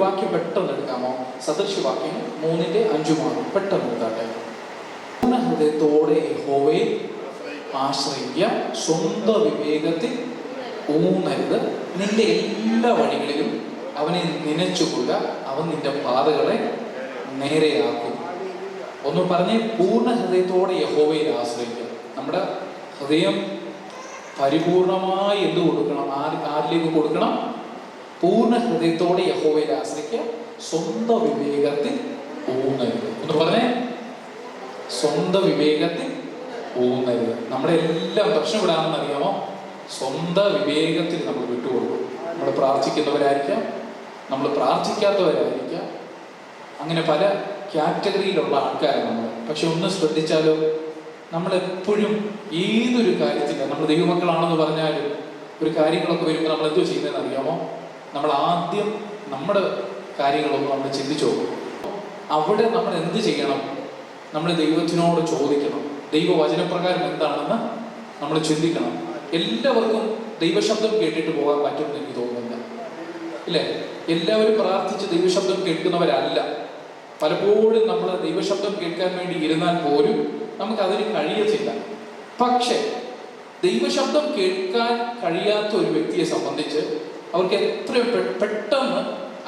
വാക്യം പെട്ടെന്ന് എടുക്കാമോ? സദൃശവാക്യം 3:5 പെട്ടെന്ന് എടുത്താട്ടെ. പൂർണ്ണ ഹൃദയത്തോടെ യഹോവയെ ആശ്രയിക്കുക, സ്വന്തം വിവേകത്തിൽ ഊന്നരുത്, നിന്റെ എല്ലാ വഴികളിലും അവനെ നനച്ചുകൊള്ളുക, അവൻ നിന്റെ പാതകളെ നേരെയാക്കും. ഒന്ന് പറഞ്ഞേ, പൂർണ്ണ ഹൃദയത്തോടെ യഹോവയിൽ ആശ്രയിക്കുക. നമ്മുടെ ഹൃദയം പരിപൂർണമായി എന്ത് കൊടുക്കണം? ആരിലേക്ക് കൊടുക്കണം? പൂർണ്ണ ഹൃദയത്തോടെ യഹോവയിൽ ആശ്രയിക്കുക, സ്വന്തം വിവേകത്തിൽ ഊന്നരുത്. ഒന്ന് പറഞ്ഞേ, സ്വന്തം വിവേകത്തിൽ ഊന്നരുത്. നമ്മുടെ എല്ലാം പ്രശ്നം ഇടാണെന്ന് അറിയാമോ? സ്വന്തം വിവേകത്തിൽ നമ്മൾ വിട്ടുകൊടുക്കും. നമ്മൾ പ്രാർത്ഥിക്കുന്നവരായിരിക്കാം, നമ്മൾ പ്രാർത്ഥിക്കാത്തവരായിരിക്കാം, അങ്ങനെ പല കാറ്റഗറിയിലുള്ള ആൾക്കാരാണ് നമ്മൾ. പക്ഷെ ഒന്ന് ശ്രദ്ധിച്ചാലോ, നമ്മളെപ്പോഴും ഏതൊരു കാര്യത്തില്ല, നമ്മൾ ദൈവമക്കളാണെന്ന് പറഞ്ഞാലും ഒരു കാര്യങ്ങളൊക്കെ വരുമ്പോൾ നമ്മൾ എന്തോ ചെയ്യുന്നതെന്ന് അറിയാമോ? നമ്മൾ ആദ്യം നമ്മുടെ കാര്യങ്ങളൊന്നും നമ്മൾ ചിന്തിച്ചു നോക്കും. അവിടെ നമ്മൾ എന്ത് ചെയ്യണം? നമ്മൾ ദൈവത്തിനോട് ചോദിക്കണം. ദൈവവചനപ്രകാരം എന്താണെന്ന് നമ്മൾ ചിന്തിക്കണം. എല്ലാവർക്കും ദൈവശബ്ദം കേട്ടിട്ട് പോകാൻ പറ്റുമെന്ന് എനിക്ക് തോന്നുന്നില്ല, ഇല്ലേ? എല്ലാവരും പ്രാർത്ഥിച്ച് ദൈവശബ്ദം കേൾക്കുന്നവരല്ല. പലപ്പോഴും നമ്മൾ ദൈവശബ്ദം കേൾക്കാൻ വേണ്ടി ഇരുന്നാൽ പോലും നമുക്കതിന് കഴിയത്തില്ല. പക്ഷെ ദൈവശബ്ദം കേൾക്കാൻ കഴിയാത്ത ഒരു വ്യക്തിയെ സംബന്ധിച്ച് അവർക്ക് എത്രയും പെട്ടെന്ന്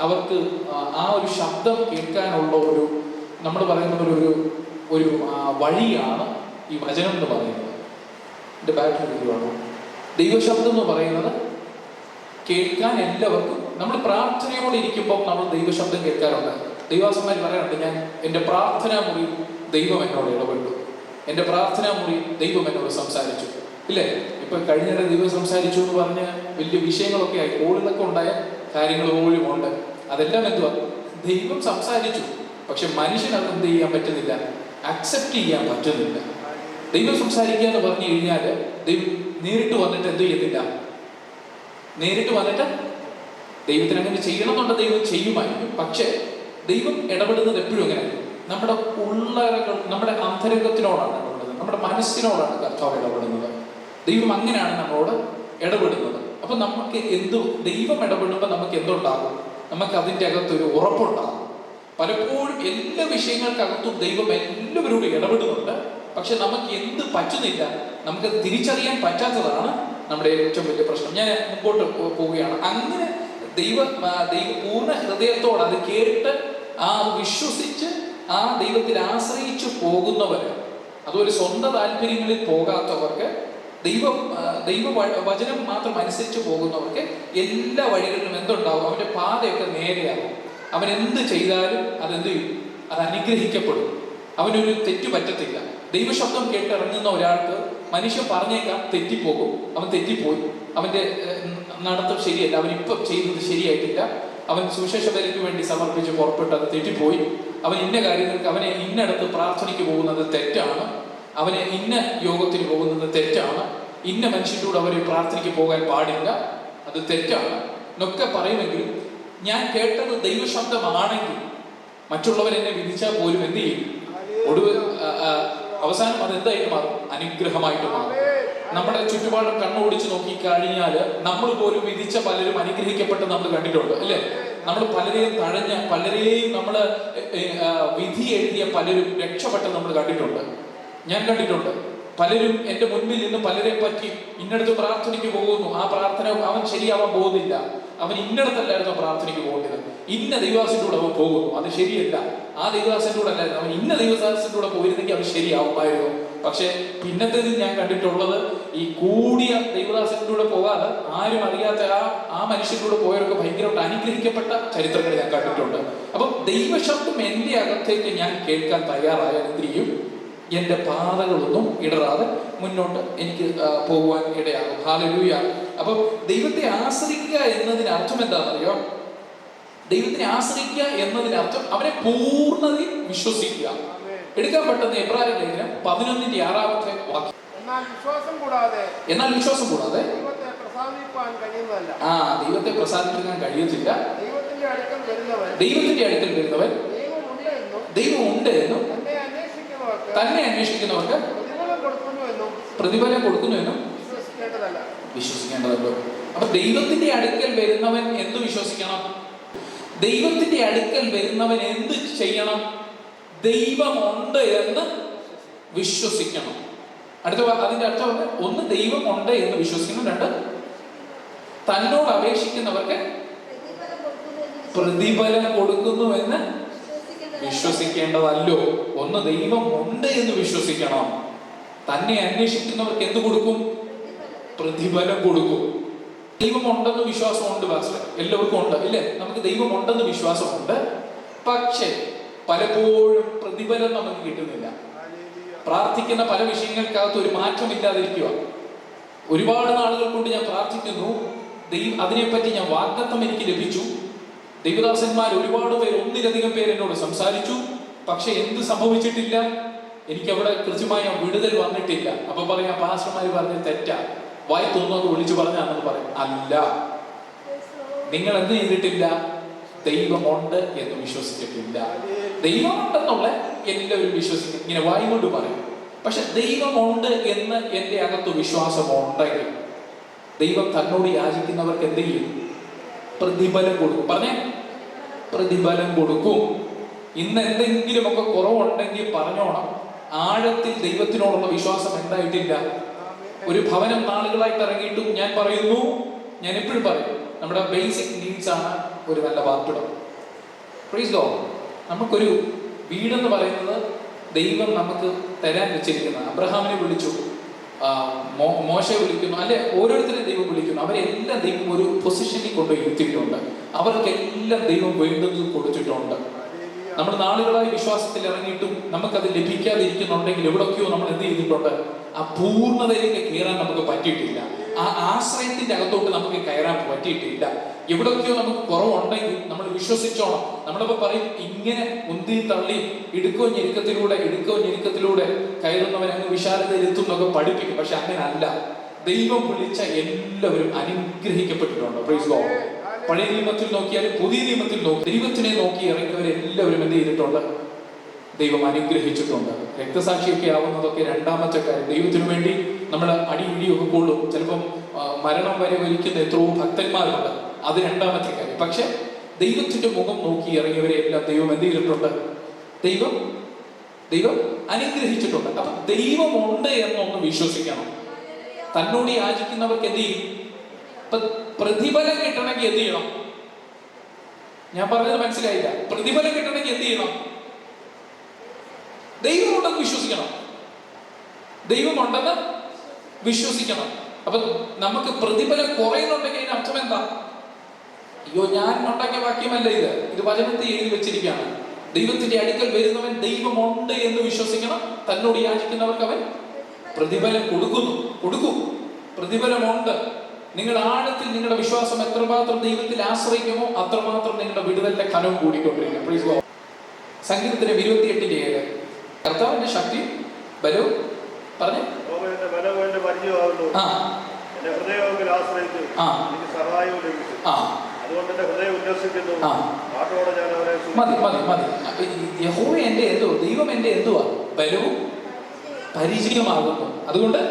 അവർക്ക് ആ ഒരു ശബ്ദം കേൾക്കാനുള്ള ഒരു, നമ്മൾ പറയുന്ന ഒരു വഴിയാണ് ഈ വചനം എന്ന് പറയുന്നത്. എൻ്റെ ബാറ്ററി ദൈവശബ്ദം എന്ന് പറയുന്നത് കേൾക്കാൻ എല്ലാവർക്കും, നമ്മൾ പ്രാർത്ഥനയോടെ ഇരിക്കുമ്പോൾ നമ്മൾ ദൈവശബ്ദം കേൾക്കാറുണ്ട്. ദൈവാസന്മാർ പറയാറുണ്ട്, ഞാൻ എൻ്റെ പ്രാർത്ഥനാ മുറി ദൈവം എന്നോട് ഇടപെട്ടു, എൻ്റെ പ്രാർത്ഥനാ മുറി ദൈവം എന്നോട് സംസാരിച്ചു, ഇല്ലേ? ഇപ്പൊ കഴിഞ്ഞിടെ ദൈവം സംസാരിച്ചു എന്ന് പറഞ്ഞ് വലിയ വിഷയങ്ങളൊക്കെ ആയി, കോളിലൊക്കെ ഉണ്ടായ കാര്യങ്ങൾ പോലും ഉണ്ട്. അതെല്ലാം എന്തുവാ? ദൈവം സംസാരിച്ചു, പക്ഷെ മനുഷ്യൻ അത് എന്ത് ചെയ്യാൻ പറ്റുന്നില്ല, അക്സെപ്റ്റ് ചെയ്യാൻ പറ്റുന്നില്ല. ദൈവം സംസാരിക്കുക എന്ന് പറഞ്ഞു കഴിഞ്ഞാൽ ദൈവം നേരിട്ട് വന്നിട്ട് എന്ത് ചെയ്യുന്നില്ല, നേരിട്ട് വന്നിട്ട് ദൈവത്തിന് അങ്ങനെ ചെയ്യണം എന്നുള്ള ദൈവം ചെയ്യുമായിരിക്കും. പക്ഷെ ദൈവം ഇടപെടുന്നത് എപ്പോഴും എങ്ങനെയായിരിക്കും? നമ്മുടെ ഉള്ളറകൾ, നമ്മുടെ അന്തരംഗത്തിനോടാണ് ഇടപെടുന്നത്, നമ്മുടെ മനസ്സിനോടാണ് കർത്താവ് ഇടപെടുന്നത്. ദൈവം അങ്ങനെയാണ് നമ്മളോട് ഇടപെടുന്നത്. അപ്പൊ നമുക്ക് ദൈവം ഇടപെടുമ്പോൾ നമുക്ക് എന്തുണ്ടാകും? നമുക്ക് അതിൻ്റെ അകത്തൊരു ഉറപ്പുണ്ടാകും. പലപ്പോഴും എല്ലാ വിഷയങ്ങൾക്കകത്തും ദൈവം എല്ലാവരോടും ഇടപെടുന്നുണ്ട്. പക്ഷെ നമുക്ക് എന്ത് പറ്റുന്നില്ല, നമുക്ക് തിരിച്ചറിയാൻ പറ്റാത്തതാണ് നമ്മുടെ ഏറ്റവും വലിയ പ്രശ്നം. ഞാൻ മുമ്പോട്ട് പോവുകയാണ്. അങ്ങനെ ദൈവ പൂർണ്ണ ഹൃദയത്തോടെ അത് കേട്ട് വിശ്വസിച്ച് ആ ദൈവത്തിൽ ആശ്രയിച്ചു പോകുന്നവര്, അതുപോലെ സ്വന്തം താല്പര്യങ്ങളിൽ പോകാത്തവർക്ക്, ദൈവ വചനം മാത്രം അനുസരിച്ച് പോകുന്നവർക്ക് എല്ലാ വഴികളിലും എന്തുണ്ടാവും? അവന്റെ പാതയൊക്കെ നേരെയാകും. അവൻ എന്ത് ചെയ്താലും അതെന്ത് ചെയ്യും? അത് അനുഗ്രഹിക്കപ്പെടും. അവനൊരു തെറ്റു പറ്റത്തില്ല. ദൈവശബ്ദം കേട്ടിറങ്ങുന്ന ഒരാൾക്ക് മനുഷ്യൻ പറഞ്ഞേക്കാം തെറ്റിപ്പോകും, അവൻ തെറ്റിപ്പോയി, അവന്റെ നടത്തം ശരിയല്ല, അവൻ ഇപ്പം ചെയ്യുന്നത് ശരിയായിട്ടില്ല, അവൻ സുവിശേഷ വേലയ്ക്ക് വേണ്ടി സമർപ്പിച്ച് പുറപ്പെട്ട് അത് തെറ്റിപ്പോയി, അവൻ ഇന്ന കാര്യങ്ങൾക്ക്, അവനെ ഇന്നടത്ത് പ്രാർത്ഥനയ്ക്ക് പോകുന്നത് തെറ്റാണ്, അവന് ഇന്ന യോഗത്തിന് പോകുന്നത് തെറ്റാണ്, ഇന്ന മനുഷ്യനോട് അവര് പ്രാർത്ഥനയ്ക്ക് പോകാൻ പാടില്ല, അത് തെറ്റാണ് എന്നൊക്കെ പറയുമെങ്കിലും ഞാൻ കേട്ടത് ദൈവശബ്ദമാണെങ്കിൽ മറ്റുള്ളവരെന്നെ വിധിച്ചാൽ പോലും എന്ത് ചെയ്യും? ഒടുവിൽ അവസാനം അത് എന്തായിട്ട് മാറും? അനുഗ്രഹമായിട്ട് മാറും. നമ്മുടെ ചുറ്റുപാടും കണ്ണോടിച്ച് നോക്കി കഴിഞ്ഞാൽ നമ്മൾ പോലും വിധിച്ച പലരും അനുഗ്രഹിക്കപ്പെട്ട് നമ്മൾ കണ്ടിട്ടുണ്ട്, അല്ലേ? നമ്മൾ പലരെയും തഴഞ്ഞ, പലരെയും നമ്മൾ വിധി എഴുതിയ പലരും രക്ഷപ്പെട്ട് നമ്മൾ കണ്ടിട്ടുണ്ട്. ഞാൻ കണ്ടിട്ടുണ്ട്. പലരും എൻ്റെ മുൻപിൽ നിന്ന് പലരെ പറ്റി ഇന്നടത്ത് പ്രാർത്ഥനയ്ക്ക് പോകുന്നു, ആ പ്രാർത്ഥന അവൻ ശരിയാവാൻ പോകുന്നില്ല, അവൻ ഇന്നടത്തല്ലായിരുന്നു പ്രാർത്ഥനയ്ക്ക് പോകേണ്ടത്, ഇന്ന ദൈവദാസന്റെ കൂടെ അവൻ പോകുന്നു, അത് ശരിയല്ല, ആ ദൈവദാസന്റെ കൂടെ അല്ലായിരുന്നു, അവൻ ഇന്ന ദൈവദാസന്റെ കൂടെ പോയിരുന്നെങ്കിൽ അവൻ ശരിയാവുമായിരുന്നു. പക്ഷെ പിന്നത്തേതിൽ ഞാൻ കണ്ടിട്ടുള്ളത് ഈ കൂടിയ ദൈവദാസന്റെ കൂടെ പോകാതെ ആരും അറിയാത്ത ആ മനുഷ്യന്റെ കൂടെ പോയവർക്ക് ഭയങ്കരമായിട്ട് അനുഗ്രഹിക്കപ്പെട്ട ചരിത്രങ്ങൾ ഞാൻ കണ്ടിട്ടുണ്ട്. അപ്പം ദൈവശബ്ദം എൻ്റെ അകത്തേക്ക് ഞാൻ കേൾക്കാൻ തയ്യാറായാൽ എന്ത് ചെയ്യും? എൻ്റെ പാതകളൊന്നും ഇടറാതെ മുന്നോട്ട് എനിക്ക് പോകുവാൻ ഇടയാകും. ഹല്ലേലൂയ. അപ്പം ദൈവത്തെ ആശ്രയിക്കുക എന്നതിനർത്ഥം എന്താണെന്നറിയോ? ദൈവത്തിനെ ആശ്രയിക്കുക എന്നതിനർത്ഥം അവനെ പൂർണ്ണതയിൽ വിശ്വസിക്കുക. എടുക്കാൻ പറ്റുന്ന എബ്രായ ലേഖനം 11:6 വാക്യം. എന്നാൽ വിശ്വാസം കൂടാതെ ദൈവത്തെ പ്രസാദിപ്പിക്കാൻ കഴിയത്തില്ല. ദൈവത്തിന്റെ അടുക്കൽ വരുന്നവൻ ദൈവം ഉണ്ട് എന്നും തന്നെ അന്വേഷിക്കുന്നവർക്ക് പ്രതിഫലം കൊടുക്കുന്നു എന്നും വിശ്വസിക്കേണ്ടതല്ലോ. അപ്പൊ ദൈവത്തിന്റെ അടുക്കൽ വരുന്നവൻ എന്ത് വിശ്വസിക്കണം? ദൈവത്തിന്റെ അടുക്കൽ വരുന്നവൻ എന്ത് ചെയ്യണം? ദൈവമുണ്ട് എന്ന് വിശ്വസിക്കണം. അതിന്റെ അർത്ഥം ഒന്ന്, ദൈവമുണ്ട് എന്ന് വിശ്വസിക്കണം. രണ്ട്, തന്നോട് അപേക്ഷിക്കുന്നവർക്ക് പ്രതിഫലം കൊടുക്കുന്നു എന്ന് വിശ്വസിക്കേണ്ടതല്ലോ. ഒന്ന്, ദൈവം ഉണ്ട് എന്ന് വിശ്വസിക്കണം. തന്നെ അന്വേഷിക്കുന്നവർക്ക് എന്ത് കൊടുക്കും? പ്രതിഫലം കൊടുക്കും. ദൈവമുണ്ടെന്ന് വിശ്വാസമുണ്ട് പാസ്റ്റർ, എല്ലാവർക്കും ഉണ്ട് ഇല്ലേ? നമുക്ക് ദൈവമുണ്ടെന്ന് വിശ്വാസമുണ്ട്. പക്ഷേ പലപ്പോഴും പ്രതിഫലം നമുക്ക് കിട്ടുന്നില്ല. പ്രാർത്ഥിക്കുന്ന പല വിഷയങ്ങൾക്കകത്ത് ഒരു മാറ്റമില്ലാതിരിക്കുക. ഒരുപാട് നാളുകൾ കൊണ്ട് ഞാൻ പ്രാർത്ഥിക്കുന്നു, അതിനെപ്പറ്റി ഞാൻ വാഗ്ദത്തം എനിക്ക് ലഭിച്ചു. ദൈവദാസന്മാർ ഒരുപാട് പേര്, ഒന്നിലധികം പേര് എന്നോട് സംസാരിച്ചു. പക്ഷെ എന്ത് സംഭവിച്ചിട്ടില്ല? എനിക്ക് അവിടെ കൃത്യമായ വിടുതൽ വന്നിട്ടില്ല. അപ്പൊ പറയാം, പാസ്റ്റർമാർ പറഞ്ഞത് തെറ്റാ, വായി തോന്നുന്നത് വിളിച്ചു പറഞ്ഞാണെന്ന് പറയും. അല്ല, നിങ്ങൾ എന്ത് ചെയ്തിട്ടില്ല? ദൈവമുണ്ട് എന്ന് വിശ്വസിച്ചിട്ടില്ല. ദൈവമുണ്ടെന്നുള്ള എല്ലാവരും വിശ്വസിക്കും, ഇങ്ങനെ വായി കൊണ്ട് പറയും. പക്ഷെ ദൈവമുണ്ട് എന്ന് എൻ്റെ അകത്ത് വിശ്വാസമുണ്ടെങ്കിൽ ദൈവം തന്നോട് യാചിക്കുന്നവർക്ക് എന്ത് ചെയ്യും? പ്രതിഫലം കൊടുക്കും. പറഞ്ഞേ, പ്രതിഫലം കൊടുക്കും. ഇന്ന് എന്തെങ്കിലുമൊക്കെ കുറവുണ്ടെങ്കിൽ പറഞ്ഞോണം, ആഴത്തിൽ ദൈവത്തിനോടുള്ള വിശ്വാസം എന്തായിട്ടില്ല. ഒരു ഭവനം നാളുകളായിട്ട് ഇറങ്ങിയിട്ടും ഞാൻ പറയുന്നു, ഞാൻ എപ്പോഴും പറയും, നമ്മുടെ ബേസിക് നീഡ്സ് ആണ് ഒരു നല്ല പാർപ്പിടം. Praise God. നമുക്കൊരു വീടെന്ന് പറയുന്നത് ദൈവം നമുക്ക് തരാൻ വെച്ചിരിക്കുന്നത്. അബ്രഹാമിനെ വിളിച്ചു, മോശയെ വിളിക്കുന്നു, അല്ലെ ഓരോരുത്തരെയും ദൈവം വിളിക്കുന്നു. അവരെല്ലാം ദൈവം ഒരു പൊസിഷനിൽ കൊണ്ടുപോയി ഇരുത്തിയിട്ടുണ്ട്. അവർക്കെല്ലാം ദൈവം വേണ്ടത് കൊടുത്തിട്ടുണ്ട്. നമ്മൾ നാളുകളായി വിശ്വാസത്തിൽ ഇറങ്ങിയിട്ടും നമുക്കത് ലഭിക്കാതിരിക്കുന്നുണ്ടെങ്കിൽ എവിടൊക്കെയോ നമ്മൾ എന്ത് ചെയ്തിട്ടുണ്ട്? ആ പൂർണ്ണതയിലേക്ക് കയറാൻ നമുക്ക് പറ്റിയിട്ടില്ല. ആ ആശ്രയത്തിന്റെ അകത്തോട്ട് നമുക്ക് കയറാൻ പറ്റിയിട്ടില്ല. എവിടൊക്കെയോ നമുക്ക് കുറവുണ്ടെങ്കിൽ നമ്മൾ വിശ്വസിച്ചോണം. നമ്മളിപ്പോ പറയും, ഇങ്ങനെ ഉന്തി തള്ളി ഇടുക്കോ ഞെരുക്കത്തിലൂടെ കയറുന്നവൻ അങ്ങ് വിശാലതയിലെത്തും എന്നൊക്കെ പഠിപ്പിക്കും. പക്ഷെ അങ്ങനെ അല്ല. ദൈവം വിളിച്ച എല്ലാവരും അനുഗ്രഹിക്കപ്പെട്ടിട്ടുണ്ട്. Praise God. പഴയ നിയമത്തിൽ നോക്കിയാലും പുതിയ നിയമത്തിൽ നോക്കി ദൈവത്തിനെ നോക്കി ഇറങ്ങിയവരെല്ലാവരും എന്ത് ചെയ്തിട്ടുണ്ട്? ദൈവം അനുഗ്രഹിച്ചിട്ടുണ്ട്. രക്തസാക്ഷിയൊക്കെ ആവുന്നതൊക്കെ രണ്ടാമത്തെ കാര്യം. ദൈവത്തിനു വേണ്ടി നമ്മൾ അടിയിടിയൊക്കെ കൊള്ളും. ചിലപ്പം മരണം വരെ വരിക്കുന്ന എത്രയോ ഭക്തന്മാരുണ്ട്. അത് രണ്ടാമത്തെ കാര്യം. പക്ഷെ ദൈവത്തിന്റെ മുഖം നോക്കി ഇറങ്ങിയവരെ എല്ലാം ദൈവം എന്ത് ചെയ്തിട്ടുണ്ട്? ദൈവം അനുഗ്രഹിച്ചിട്ടുണ്ട്. അപ്പൊ ദൈവമുണ്ട് എന്നൊന്ന് വിശ്വസിക്കണം. തന്നോട് യാചിക്കുന്നവർക്ക് എന്ത് ചെയ്യും? പ്രതിഫലം കിട്ടണമെങ്കിൽ എന്ത് ചെയ്യണം? ഞാൻ പറഞ്ഞത് മനസ്സിലായില്ല. പ്രതിഫലം കിട്ടണമെങ്കിൽ എന്ത് ചെയ്യണം? ദൈവമുണ്ടെന്ന് വിശ്വസിക്കണം. ദൈവമുണ്ടെന്ന് വിശ്വസിക്കണം. അപ്പൊ നമുക്ക് പ്രതിഫലം കുറയുന്നുണ്ടെങ്കിൽ അതിന് അർത്ഥം എന്താ? അയ്യോ, ഞാൻ ഉണ്ടാക്കിയ വാക്യമല്ല ഇത് വചനത്തിൽ എഴുതി വെച്ചിരിക്കുകയാണ്. ദൈവത്തിന്റെ അടുക്കൽ വരുന്നവൻ ദൈവമുണ്ട് എന്ന് വിശ്വസിക്കണം. തന്നോട് യാചിക്കുന്നവർക്ക് അവൻ പ്രതിഫലം കൊടുക്കും. പ്രതിഫലമുണ്ട്. നിങ്ങൾ ആഴത്തിൽ നിങ്ങളുടെ വിശ്വാസം എത്രമാത്രം ദൈവത്തിൽ ആശ്രയിക്കുമോ അത്രമാത്രം നിങ്ങളുടെ വിടുതലിന്റെ കനവും കൂടിക്കൊണ്ടിരിക്കും. Praise God. സങ്കീർത്തനം 28:7 കർത്താവിന്റെ ശക്തി ബലവും പറഞ്ഞു യഹോവ എന്റെ ദൈവം എന്റെ എന്തുവാ? ബലവും പരിചയമാകുന്നു. അതുകൊണ്ട്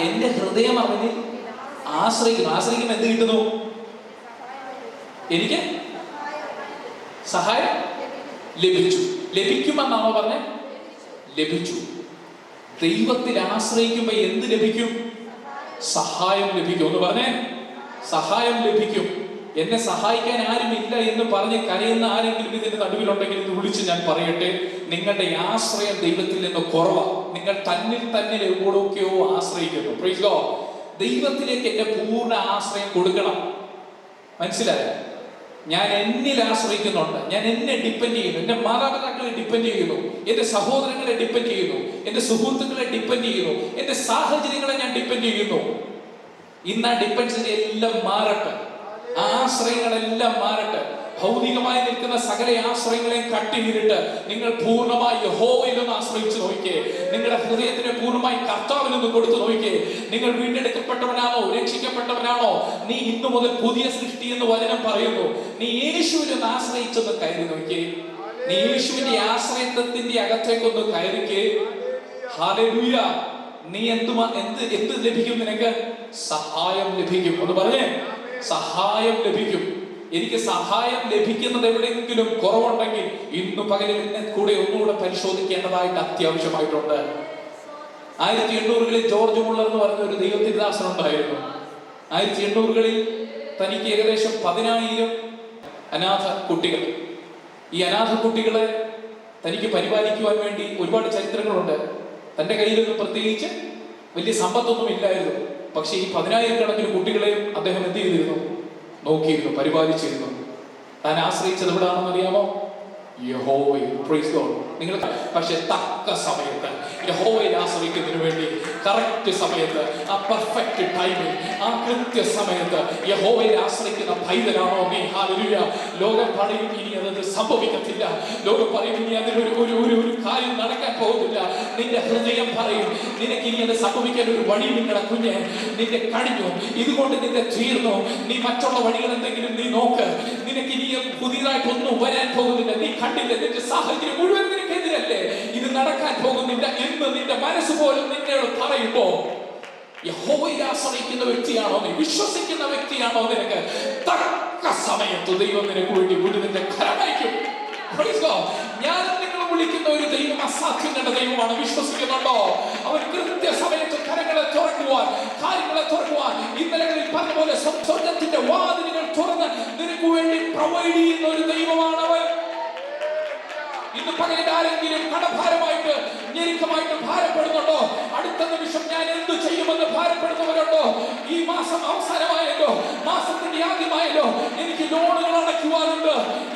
എന്റെ ഹൃദയം അവനിൽ ആശ്രയിക്കും. എന്ത് കിട്ടുന്നു? എനിക്ക് സഹായം ലഭിക്കുമെന്നാണോ പറഞ്ഞേ? ലഭിച്ചു. ദൈവത്തിൽ ആശ്രയിക്കുമ്പോ എന്ത് ലഭിക്കും? സഹായം ലഭിക്കും. ഒന്ന് പറഞ്ഞേ, സഹായം ലഭിക്കും. എന്നെ സഹായിക്കാൻ ആരുമില്ല എന്ന് പറഞ്ഞ് കരയുന്ന ആരെങ്കിലും ഇതിന്റെ നടുവിലുണ്ടെങ്കിൽ ഇത് വിളിച്ച് ഞാൻ പറയട്ടെ, നിങ്ങളുടെ ആശ്രയം ദൈവത്തിൽ നിന്ന് കുറവാ. നിങ്ങൾ തന്നിൽ എവിടെയൊക്കെയോ ആശ്രയിക്കുന്നു. Praise God. ദൈവത്തിലേക്ക് എന്റെ പൂർണ്ണ ആശ്രയം കൊടുക്കണം. മനസ്സിലായോ? ഞാൻ എന്നിൽ ആശ്രയിക്കുന്നുണ്ട്. ഞാൻ എന്നെ ഡിപ്പെൻഡ് ചെയ്യുന്നു. എന്റെ മാതാപിതാക്കളെ ഡിപ്പെൻഡ് ചെയ്യുന്നു. എന്റെ സഹോദരങ്ങളെ ഡിപ്പെൻഡ് ചെയ്യുന്നു. എന്റെ സുഹൃത്തുക്കളെ ഡിപ്പെൻഡ് ചെയ്യുന്നു. എന്റെ സാഹചര്യങ്ങളെ ഞാൻ ഡിപ്പെൻഡ് ചെയ്യുന്നു. ഇന്ന് ആ ഡിപ്പെൻഡൻസി എല്ലാം മാറട്ടെ. ആശ്രയങ്ങളെല്ലാം മാറട്ടെ. ഭൗതികമായി നിൽക്കുന്ന സകല ആശ്രയങ്ങളെയും കട്ടിയിട്ട് നിങ്ങൾ പൂർണ്ണമായി യഹോവയിലൊന്ന് ആശ്രയിച്ചു നോക്കിയേ. നിങ്ങളുടെ ഹൃദയത്തിനെ പൂർണ്ണമായി കർത്താവിനൊന്ന് കൊടുത്തു നോക്കിയേ. നിങ്ങൾ വീണ്ടെടുക്കപ്പെട്ടവനാണോ, രക്ഷിക്കപ്പെട്ടവനാണോ? നീ ഇന്നു മുതൽ പുതിയ സൃഷ്ടി എന്ന് വചനം പറയുന്നു. നീ യേശുവിനൊന്ന് ആശ്രയിച്ചൊന്ന് കയറി നോക്കിയേ. നീ യേശുവിന്റെ ആശ്രയത്വത്തിന്റെ അകത്തേക്കൊന്ന് കയറിക്കേ. ഹല്ലേലൂയ. നീ എന്ത് ലഭിക്കും? നിനക്ക് സഹായം ലഭിക്കും. ഒന്ന് പറഞ്ഞേ, സഹായം ലഭിക്കും. എനിക്ക് സഹായം ലഭിക്കുന്നത് എവിടെയെങ്കിലും കുറവുണ്ടെങ്കിൽ ഇന്ന് പകലിൽ എന്നെ കൂടെ ഒന്നുകൂടെ പരിശോധിക്കേണ്ടതായിട്ട് അത്യാവശ്യമായിട്ടുണ്ട്. 1800-കളിൽ ജോർജ് മുള്ളർ എന്ന് പറഞ്ഞ ഒരു ദൈവത്തിദാസൻ ഉണ്ടായിരുന്നു. 1800-കളിൽ തനിക്ക് ഏകദേശം 10,000 അനാഥ കുട്ടികൾ. ഈ അനാഥ കുട്ടികളെ തനിക്ക് പരിപാലിക്കുവാൻ വേണ്ടി ഒരുപാട് ചരിത്രങ്ങളുണ്ട്. തന്റെ കയ്യിലൊന്നും പ്രത്യേകിച്ച് വലിയ സമ്പത്തൊന്നും ഇല്ലായിരുന്നു. പക്ഷെ ഈ 10,000 കണക്കിന് കുട്ടികളെയും അദ്ദേഹം എന്ത് ചെയ്തിരുന്നു? നോക്കിയിരുന്നു, പരിപാലിച്ചിരുന്നു. താൻ ആശ്രയിച്ചത് എവിടാണെന്ന് അറിയാമോ? യഹോവയിൽ. Praise God. നിങ്ങൾ പക്ഷെ തക്ക സമയത്ത് യഹോവയിൽ ആശ്രയിക്കുന്നതിന് വേണ്ടി കറക്റ്റ് സമയത്ത്, ആ പെർഫെക്റ്റ് ടൈമിൽ, ആ കൃത്യ സമയത്ത് യഹോവയിൽ ആശ്രയിക്കുന്ന പൈതലാണോ നീ? ഹല്ലേലൂയ. ലോകം പറയും ഇനി അത് സംഭവിക്കത്തില്ല, ലോകം പറയും ഇനി അതിനൊരു ഒരു കാര്യം നടക്കാൻ പോകുന്നില്ല. നിന്റെ ഹൃദയം പറയും നിനക്ക് ഇനി അത് സംഭവിക്കാൻ ഒരു വഴി നിങ്ങളുടെ കുഞ്ഞ് നിന്റെ കഴിഞ്ഞു, ഇതുകൊണ്ട് നിന്റെ തീർന്നു. നീ മറ്റുള്ള വഴികൾ എന്തെങ്കിലും നീ നോക്ക്, നിനക്ക് ഇനി പുതിയതായിട്ടൊന്നും വരാൻ പോകുന്നില്ല. നീ കണ്ടില്ല, നിന്റെ സാഹചര്യം മുഴുവൻ നിനക്കെതിരല്ലേ, ഇത് നടക്കാൻ പോകുന്നില്ല എന്ന് നിന്റെ മനസ്സ് പോലും നിന്നോട് പറയുമ്പോ യഹോവയിൽ ആശ്രയിക്കുന്ന വ്യക്തിയാണോ നീ? വിശ്വസിക്കുന്ന വ്യക്തിയാണോ നിനക്ക്? തക്ക സമയത്ത് ദൈവം നിനക്ക് വേണ്ടി വിടുതലിന്റെ കരമയക്കും. ഞാൻ നിങ്ങൾ വിളിക്കുന്ന ഒരു ദൈവം അസാധ്യങ്ങളുടെ ദൈവമാണ്. വിശ്വസിക്കുന്നുണ്ടോ? അവൻ കൃത്യ സമയത്ത് കരങ്ങളെ തുറക്കുവാൻ, കാര്യങ്ങളെ തുറക്കുവാൻ, ഇന്നലകളിൽ പറഞ്ഞ പോലെ സ്വർഗത്തിന്റെ വാതിലുകൾ തുറന്ന് നിനക്ക് വേണ്ടി പ്രൊവൈഡ് ചെയ്യുന്ന ഒരു ദൈവമാണ് അവൻ. ഇന്ന് പകലിൽ ആരെങ്കിലും കടഭാരമായിട്ട് ഞെരുക്കമായിട്ട് ഭാരപ്പെടുന്നുണ്ടോ? അടുത്ത നിമിഷം ഞാൻ എന്തു ചെയ്യുമെന്ന് ഭാരപ്പെടുന്നവരുണ്ടോ? ഈ മാസം അവസാനമായല്ലോ, മാസത്തിന്റെ ആദ്യമായല്ലോ, എനിക്ക് ലോണുകൾ അടയ്ക്കുവാനുണ്ട്,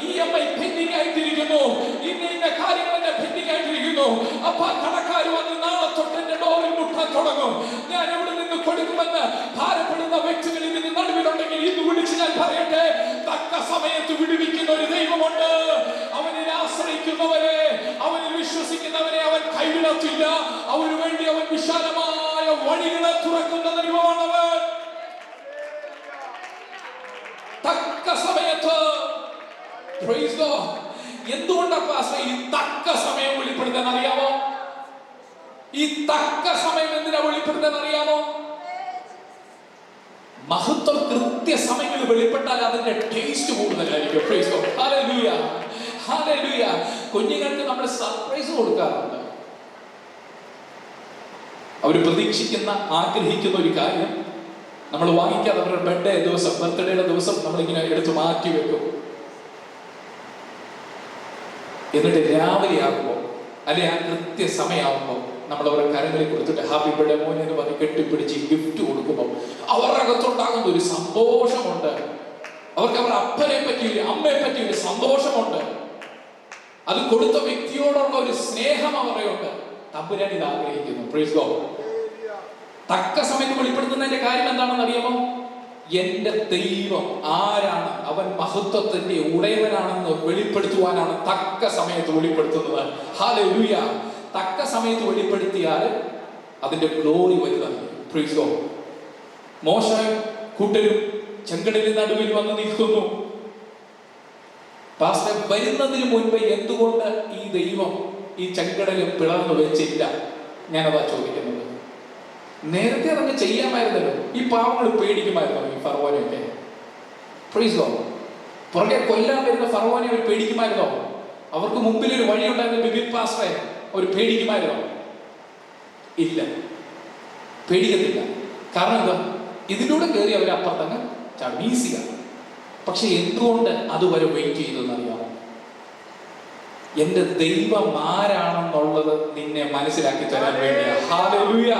EMI പെൻഡിങ് ആയിട്ടിരിക്കുന്നു, ഇന്ന കാര്യങ്ങൾ എന്നെ പെൻഡിങ് ആയിട്ടിരിക്കുന്നു. അപ്പൊ കടക്കാർ വന്ന് നാളെ തൊട്ട് എന്റെ ഡോറിൽ മുട്ടാൻ തുടങ്ങും. ഞാൻ എവിടെ നിന്ന് കൊടുക്കുമെന്ന് ഭാരപ്പെടുന്ന വ്യക്തികൾ ഇതിന് നടുവിലുണ്ടെങ്കിൽ ഇന്ന് വിളിച്ച് ഞാൻ പറയട്ടെ, തക്ക സമയത്ത് വിടുവിക്കുന്ന ഒരു ദൈവമുണ്ട്. അവനിൽ ആശ്രയിക്കുന്നവരെ, അവനിൽ വിശ്വസിക്കുന്നവരെ അവൻ കൈവിടത്തില്ല. അവന് വേണ്ടി അവൻ വിശാലമായ വഴികളെ തുറക്കുന്ന ദൈവമാണവൻ. തക്ക സമയത്ത് എന്തുകൊണ്ടപ്പോ ഈ തക്ക സമയം വെളിപ്പെടുത്താൻ അറിയാമോ? ഈ തക്ക സമയം എന്തിനാ വെളിപ്പെടുത്താൻ അറിയാമോ? മഹത്വം കൃത്യ സമയങ്ങളിൽ വെളിപ്പെട്ടാൽ അതിന്റെ ടേസ്റ്റ് കൂടുതലായിരിക്കും. Hallelujah, hallelujah. കുഞ്ഞുങ്ങൾക്ക് നമ്മൾ സർപ്രൈസ് കൊടുക്കാറുണ്ട്. അവർ പ്രതീക്ഷിക്കുന്ന, ആഗ്രഹിക്കുന്ന ഒരു കാര്യം നമ്മൾ വാങ്ങിക്കാതെ അവരുടെ ബർത്ത്ഡേ ദിവസം, ബർത്ത്ഡേയുടെ ദിവസം നമ്മളിങ്ങനെ എടുത്ത് മാറ്റി വെക്കും. എന്നിട്ട് രാവിലെ ആകുമ്പോൾ, അല്ലെ ആ കൃത്യ സമയമാകുമ്പോൾ നമ്മൾ അവരുടെ കരങ്ങളിൽ കൊടുത്തിട്ട് ഹാപ്പി ബർത്ത്ഡേ മോനെ എന്ന് പറഞ്ഞ് കെട്ടിപ്പിടിച്ച് ഗിഫ്റ്റ് കൊടുക്കുമ്പോൾ അവരുടെ അകത്തുണ്ടാകുന്ന ഒരു സന്തോഷമുണ്ട്. അവർക്ക് അവരുടെ അപ്പനെ പറ്റി, അമ്മയെ പറ്റി ഒരു സന്തോഷമുണ്ട്. അത് കൊടുത്ത വ്യക്തിയോടുള്ള ഒരു സ്നേഹം അവരെയുണ്ട്. തമ്പുരാൻ ഇത് ആഗ്രഹിക്കുന്നു. Praise God. തക്ക സമയത്ത് വെളിപ്പെടുത്തുന്നതിന്റെ കാര്യം എന്താണെന്ന് അറിയാമോ? എന്റെ ദൈവം ആരാണ്, അവൻ മഹത്വത്തിന്റെ ഉടയവനാണെന്ന് വെളിപ്പെടുത്തുവാനാണ് തക്ക സമയത്ത് വെളിപ്പെടുത്തുന്നത്. ഹല്ലേലൂയ. തക്ക സമയത്ത് വെളിപ്പെടുത്തിയാൽ അതിന്റെ ഗ്ലോറി വരുന്നത്. Praise God. മോശയും കൂട്ടരും ചെങ്കടലിന് നടുവിൽ വന്ന് നിൽക്കുന്നു. പാസ്റ്റർ, വരുന്നതിന് മുൻപ് എന്തുകൊണ്ട് ഈ ദൈവം ഈ ചെങ്കടലിൽ പിളർന്നു വെച്ചില്ല? ഞാനതാ ചോദിക്കുന്നത്. നേരത്തെ അതങ്ങ് ചെയ്യാമായിരുന്നല്ലോ. ഈ പാവങ്ങൾ പേടിക്കുമായിരുന്നു ഈ ഫറവോനെയൊക്കെ. Praise God. പുറകെ കൊല്ലാൻ വരുന്ന ഫറവോനെ അവർ പേടിക്കുമായിരുന്നോ? അവർക്ക് മുമ്പിൽ ഒരു വഴി ഉണ്ടായിരുന്ന ബിബിൻ പാസ്റ്ററെ അവർ പേടിക്കുമായിരുന്നോ? ഇല്ല, പേടിക്കത്തില്ല. കാരണം എന്താ? ഇതിലൂടെ കയറി അവർ അപ്പുറത്തങ്ങ് ഈസിയാണ്. പക്ഷെ എന്തുകൊണ്ട് അതുവരെ വെയിറ്റ് ചെയ്തെന്ന് അറിയാമോ? എന്റെ ദൈവം ആരാണെന്നുള്ളത് നിന്നെ മനസ്സിലാക്കി തരാൻ വേണ്ടിയാ. ഹല്ലേലൂയ.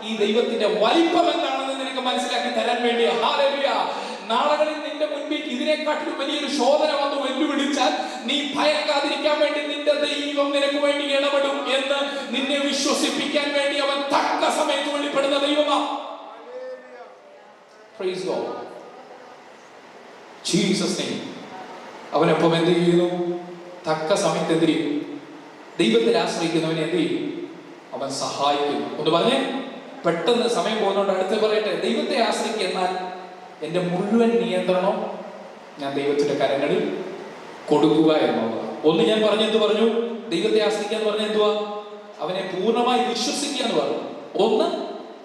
ഈ ദൈവത്തിന്റെ വലിപ്പം എന്താണെന്ന് നിനക്ക് മനസ്സിലാക്കി തരാൻ വേണ്ടിയാ. ഹല്ലേലൂയ. നാളുകളിൽ നിന്റെ മുൻപിൽ ഇതിനെക്കാട്ടിലും വലിയൊരു ശോധന വന്ന് വെല്ലുവിളിച്ചാൽ നീ ഭയക്കാതിരിക്കാൻ വേണ്ടി നിന്റെ ദൈവം നിനക്ക് വേണ്ടി ഇടപെടും എന്ന് നിന്നെ വിശ്വസിപ്പിക്കാൻ വേണ്ടി അവൻ തക്ക സമയത്ത് വെളിപ്പെടുന്ന ദൈവമാ. Praise God. Jesus name. അവനൊപ്പം എന്ത് ചെയ്യുന്നു? തക്ക സമയത്ത് എന്ത് ചെയ്യും? ദൈവത്തിൽ ആശ്രയിക്കുന്നവനെ എന്ത് ചെയ്യും? അവൻ സഹായിക്കുന്നു. ഒന്ന് പറഞ്ഞേ. പെട്ടെന്ന് സമയം പോകുന്നതുകൊണ്ട് അടുത്ത് പറയട്ടെ. ദൈവത്തെ ആശ്രയിക്കുക എന്നാൽ എൻ്റെ മുഴുവൻ നിയന്ത്രണം ഞാൻ ദൈവത്തിന്റെ കരങ്ങളിൽ കൊടുക്കുക എന്നുള്ളത്. ഒന്ന് ഞാൻ പറഞ്ഞെന്ത് പറഞ്ഞു? ദൈവത്തെ ആശ്രയിക്കുക എന്ന് പറഞ്ഞ എന്തുവാ? അവനെ പൂർണ്ണമായി വിശ്വസിക്കുക എന്ന് പറഞ്ഞു. ഒന്ന്,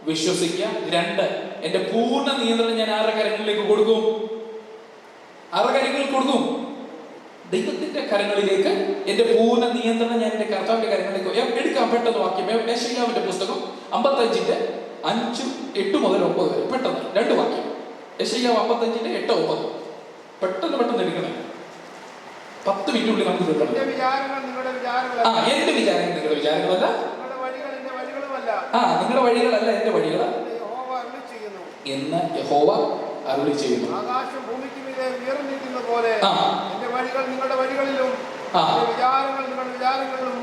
വിശ്വസിക്കുക. രണ്ട്, എൻ്റെ പൂർണ്ണ നിയന്ത്രണം ഞാൻ ആരുടെ കരങ്ങളിലേക്ക് കൊടുക്കും? ആരുടെ കരങ്ങളിൽ കൊടുക്കും? ദൈവത്തിന്റെ കരങ്ങളിലേക്ക് എന്റെ പൂർണ്ണ നിയന്ത്രണം ഞാൻ എന്റെ കർത്താവിന്റെ കരങ്ങളിലേക്ക് എടുക്കാൻ. പെട്ടെന്ന് വാക്യം യെശയ്യാവിന്റെ പുസ്തകം 55-ന്റെ 5, 8 മുതൽ 9 വരെ. പെട്ടെന്ന് 2 വാക്യം. യെശയ്യാവ് 55-ന്റെ 8, 9. പെട്ടെന്ന് എടുക്കണേ. 10 മിനിറ്റിനുള്ളിൽ നമുക്ക് തീർക്കണം. എന്റെ വിചാരങ്ങൾ നിങ്ങളുടെ വിചാരങ്ങളല്ല, നിങ്ങളുടെ വഴികളല്ല എന്റെ വഴികൾ എന്ന് യഹോവ അരുളി ചെയ്യുന്നു. ആകാശം ഭൂമിക്ക് മീതെ ഉയർന്നിരിക്കുന്ന പോലെ എന്റെ വഴികൾ നിങ്ങളുടെ വഴികളിലും വിചാരങ്ങൾ നിങ്ങളുടെ വിചാരങ്ങളിലും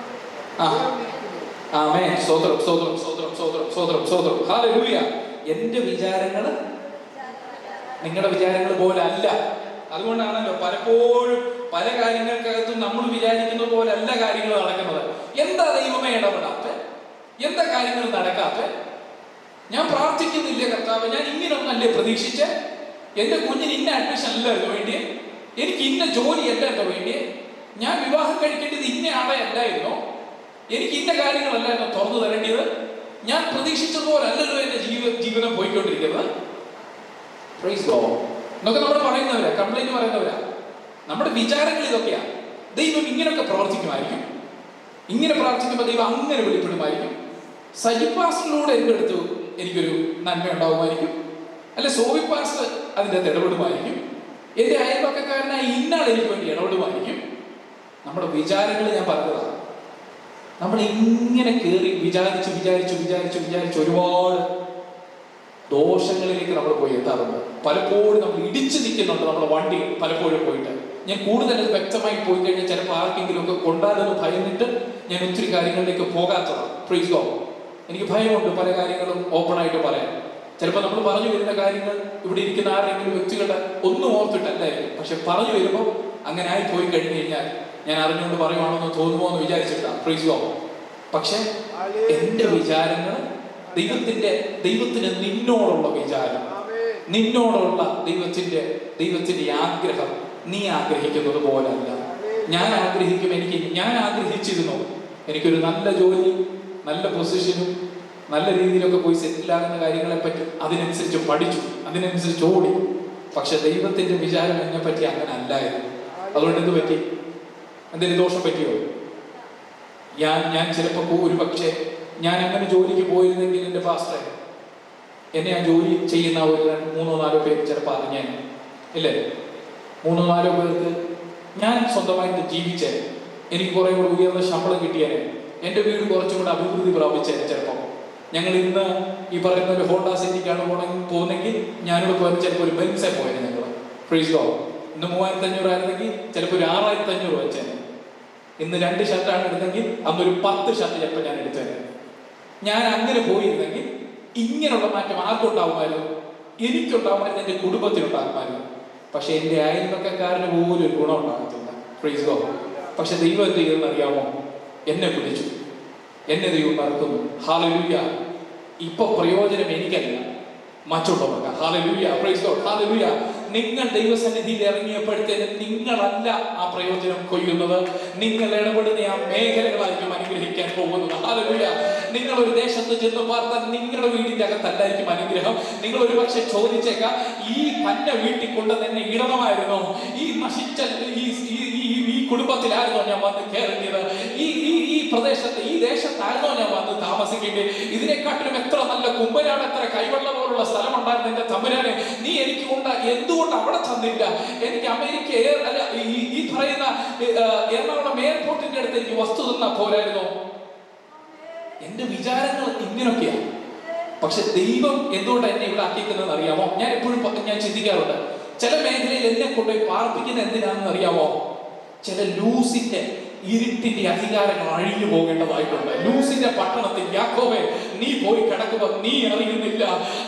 ഉയർന്നിരിക്കുന്നു. ആമേൻ. സ്തോത്രം, സ്തോത്രം, സ്തോത്രം, സ്തോത്രം, സ്തോത്രം, സ്തോത്രം. ഹല്ലേലൂയ. എന്റെ വിചാരങ്ങൾ നിങ്ങളുടെ വിചാരങ്ങൾ പോലെ അല്ല. അതുകൊണ്ടാണല്ലോ പലപ്പോഴും പല കാര്യങ്ങൾക്കകത്തും നമ്മൾ വിചാരിക്കുന്ന പോലെ അല്ല കാര്യങ്ങൾ നടക്കുന്നത്. എന്താ ദൈവമേ ഇടപെടാത്ത? എന്താ കാര്യങ്ങൾ നടക്കാത്ത? ഞാൻ പ്രാർത്ഥിക്കുന്നില്ല കർത്താവ്, ഞാൻ ഇങ്ങനൊന്നല്ലേ പ്രതീക്ഷിച്ച്? എന്റെ കുഞ്ഞിന് ഇന്ന അഡ്മിഷൻ അല്ലായിരുന്നു വേണ്ടിയേ, എനിക്ക് ഇന്ന ജോലി അല്ലായിരുന്നു വേണ്ടിയേ, ഞാൻ വിവാഹം കഴിക്കേണ്ടത് ഇന്ന ആളെ അല്ലായിരുന്നോ, എനിക്ക് ഇന്ന കാര്യങ്ങളല്ലായിരുന്നോ തുറന്നു തരേണ്ടത്? ഞാൻ പ്രതീക്ഷിച്ചതുപോലെ അല്ലല്ലോ എന്റെ ജീവിതം പോയിക്കൊണ്ടിരിക്കുന്നത്. Praise God. എന്നൊക്കെ നമ്മൾ പറയുന്നവരാ, കംപ്ലൈന്റ് പറയുന്നവരാ. നമ്മുടെ വിചാരങ്ങൾ ഇതൊക്കെയാ. ദൈവം ഇങ്ങനെയൊക്കെ പ്രവർത്തിക്കുമായിരിക്കും, ഇങ്ങനെ പ്രാർത്ഥിക്കുമ്പോൾ ദൈവം അങ്ങനെ വെളിപ്പെടുമായിരിക്കും. സജിപാസ്റ്റിലൂടെ എൻ്റെ അടുത്ത് എനിക്കൊരു നന്മ ഉണ്ടാവുമായിരിക്കും, അല്ലെ സോവി പാസ്റ്റർ അതിൻ്റെ അകത്ത് ഇടപെടുമായിരിക്കും, എൻ്റെ അയൽപക്കക്കാരനായി ഇന്നാൾ എനിക്ക് വേണ്ടി ഇടപെടുമായിരിക്കും. നമ്മുടെ വിചാരങ്ങൾ ഞാൻ പറഞ്ഞതാണ്. നമ്മൾ ഇങ്ങനെ കയറി വിചാരിച്ച് ഒരുപാട് ദോഷങ്ങളിലേക്ക് നമ്മൾ പോയി എത്താറുണ്ട്. പലപ്പോഴും നമ്മൾ ഇടിച്ചു നിൽക്കുന്നുണ്ട് നമ്മുടെ വണ്ടി പലപ്പോഴും പോയിട്ട്. ഞാൻ കൂടുതൽ വ്യക്തമായി പോയി കഴിഞ്ഞാൽ ചിലപ്പോൾ ആർക്കെങ്കിലും ഒക്കെ കൊണ്ടാലെന്ന് ഭയന്നിട്ട് ഞാൻ ഒത്തിരി കാര്യങ്ങളിലേക്ക് പോകാത്തതാണ്. Praise God. എനിക്ക് ഭയമുണ്ട് പല കാര്യങ്ങളും ഓപ്പണായിട്ട് പറയാൻ. ചിലപ്പോൾ നമ്മൾ പറഞ്ഞു വരുന്ന കാര്യങ്ങൾ ഇവിടെ ഇരിക്കുന്ന ആരെങ്കിലും വ്യക്തികളുടെ ഒന്നും ഓർത്തിട്ടല്ലായിരിക്കും, പക്ഷെ പറഞ്ഞു വരുമ്പോൾ അങ്ങനെ ആയി പോയി കഴിഞ്ഞു കഴിഞ്ഞാൽ ഞാൻ അറിഞ്ഞുകൊണ്ട് പറയുവാണെന്ന് തോന്നുമോ എന്ന് വിചാരിച്ചിട്ടാണ്. Praise God. പക്ഷെ എന്റെ വിചാരങ്ങൾ ദൈവത്തിന് നിന്നോടുള്ള വിചാരം, നിന്നോടുള്ള ദൈവത്തിന്റെ ആഗ്രഹം നീ ആഗ്രഹിക്കുന്നത് പോലല്ല. ഞാൻ ആഗ്രഹിച്ചിരുന്നു എനിക്കൊരു നല്ല ജോലി, നല്ല പൊസിഷനും നല്ല രീതിയിലൊക്കെ പോയി സെറ്റിലാകുന്ന കാര്യങ്ങളെ പറ്റി അതിനനുസരിച്ച് പഠിച്ചു, അതിനനുസരിച്ച് ഓടി. പക്ഷെ ദൈവത്തിന്റെ വിചാരം എന്നെ പറ്റി അങ്ങനെ അല്ലായിരുന്നു. അതുകൊണ്ട് എന്ത് പറ്റി? എന്തെങ്കിലും ദോഷം പറ്റിയോ? ഞാൻ ചിലപ്പോൾ ഒരു പക്ഷേ ഞാൻ അങ്ങനെ ജോലിക്ക് പോയിരുന്നെങ്കിൽ എൻ്റെ പാസ്റ്റർ എന്നെ ആ ജോലി ചെയ്യുന്ന ഒരു 3-4 പേര് ചിലപ്പോൾ അറിഞ്ഞേ ഇല്ലേ? 3-4 പേർക്ക് ഞാൻ സ്വന്തമായിട്ട് ജീവിച്ചേ, എനിക്ക് കുറേ കൂടെ ഉയർന്ന ശമ്പളം കിട്ടിയേനെ, എൻ്റെ വീട് കുറച്ചും കൂടെ അഭിവൃദ്ധി പ്രാപിച്ചേനെ. ചിലപ്പോൾ ഞങ്ങൾ ഇന്ന് ഈ പറയുന്ന ഒരു ഹോണ്ട സിറ്റിക്കാണ് പോകുന്നെങ്കിൽ ഞാനിവിടെ പോയാൽ ചിലപ്പോൾ ഒരു ബെൻസേ പോയേനെ ഞങ്ങൾ. Praise God. ഇന്ന് 3500 ആയിരുന്നെങ്കിൽ ചിലപ്പോൾ ഒരു 6500 വെച്ചേനെ. ഇന്ന് 2 ഷർട്ടാണ് എടുത്തെങ്കിൽ അന്നൊരു 10 ഷർട്ട് ചിലപ്പോൾ ഞാൻ എടുത്തേനെ. ഞാൻ അങ്ങനെ പോയിരുന്നെങ്കിൽ ഇങ്ങനെയുള്ള മാറ്റം ആർക്കുണ്ടാവുമായിരുന്നു? എനിക്കുണ്ടാവുമായിരുന്നു, എൻ്റെ കുടുംബത്തിനുണ്ടാകുമായിരുന്നു. പക്ഷെ എൻ്റെ അയൽപക്കക്കാരന് പോലും ഒരു ഗുണം ഉണ്ടാകത്തില്ല. Praise God. പക്ഷെ ദൈവം എന്ത് ചെയ്തെന്ന് അറിയാമോ? എന്നെ പിടിച്ചു, എന്നെ ദൈവം മറക്കുന്നു. ഹല്ലേലൂയ. ഇപ്പൊ പ്രയോജനം എനിക്കല്ല, മറ്റുള്ളവർക്ക്. ഹല്ലേലൂയ. Praise God. ഹല്ലേലൂയ. നിങ്ങൾ ദൈവസന്നിധിയിൽ ഇറങ്ങിയപ്പോഴത്തേനും നിങ്ങളല്ല ആ പ്രയോജനം കൊയ്യുന്നത്, നിങ്ങൾ ഇടപെടുന്ന ആ മേഖലകളായിരിക്കും അനുഗ്രഹിക്കാൻ പോകുന്നത്. ഹല്ലേലൂയ. നിങ്ങൾ ഒരു ദേശത്ത് ചെന്ന് പാർത്താൽ നിങ്ങളുടെ വീടിന്റെ അകത്തല്ലായിരിക്കും അനുഗ്രഹം. നിങ്ങൾ ഒരു പക്ഷെ ചോദിച്ചേക്കാം, ഈ തന്നെ വീട്ടിൽ കൊണ്ട് തന്നെ ഇടണമായിരുന്നോ? ഈ നശിച്ച ഈ കുടുംബത്തിലായിരുന്നോ ഞാൻ വന്ന് കയറേണ്ടത്? ഈ പ്രദേശത്ത് ഈ ദേശത്തായിരുന്നോ ഞാൻ വന്ന് താമസിക്കേണ്ടത്? ഇതിനെക്കാട്ടിലും എത്ര നല്ല കുമ്പനാണ്, എത്ര കൈവെള്ള പോലുള്ള സ്ഥലം ഉണ്ടായിരുന്നു എന്റെ തമ്പുരാനെ. നീ എനിക്ക് എന്തുകൊണ്ട് അവിടെ തന്നില്ല? എനിക്ക് അമേരിക്ക അല്ല ഈ പറയുന്ന എറണാകുളം എയർപോർട്ടിന്റെ അടുത്ത് എനിക്ക് വസ്തു തന്നാ പോരായിരുന്നോ? എന്റെ വിചാരങ്ങൾ ഇങ്ങനൊക്കെയാണ്. പക്ഷെ ദൈവം എന്തുകൊണ്ടാണ് എന്നെ ഇവിടെ ആക്കിയിരിക്കുന്നതെന്ന് അറിയാമോ? ഞാൻ എപ്പോഴും ചിന്തിക്കാറുണ്ട്, ചില മേഖലയിൽ എന്നെ കൊണ്ടുപോയി പാർപ്പിക്കുന്ന എന്തിനാണെന്ന് അറിയാമോ? ചില ലൂസിന്റെ ഇരുട്ടിന്റെ അധികാരങ്ങൾ അഴിഞ്ഞു പോകേണ്ടതായിട്ടുണ്ട്. ലൂസിന്റെ പട്ടണത്തിൽ യാക്കോബേ നീ പോയി കിടക്കുമ്പോൾ നീ അറിയുന്നില്ല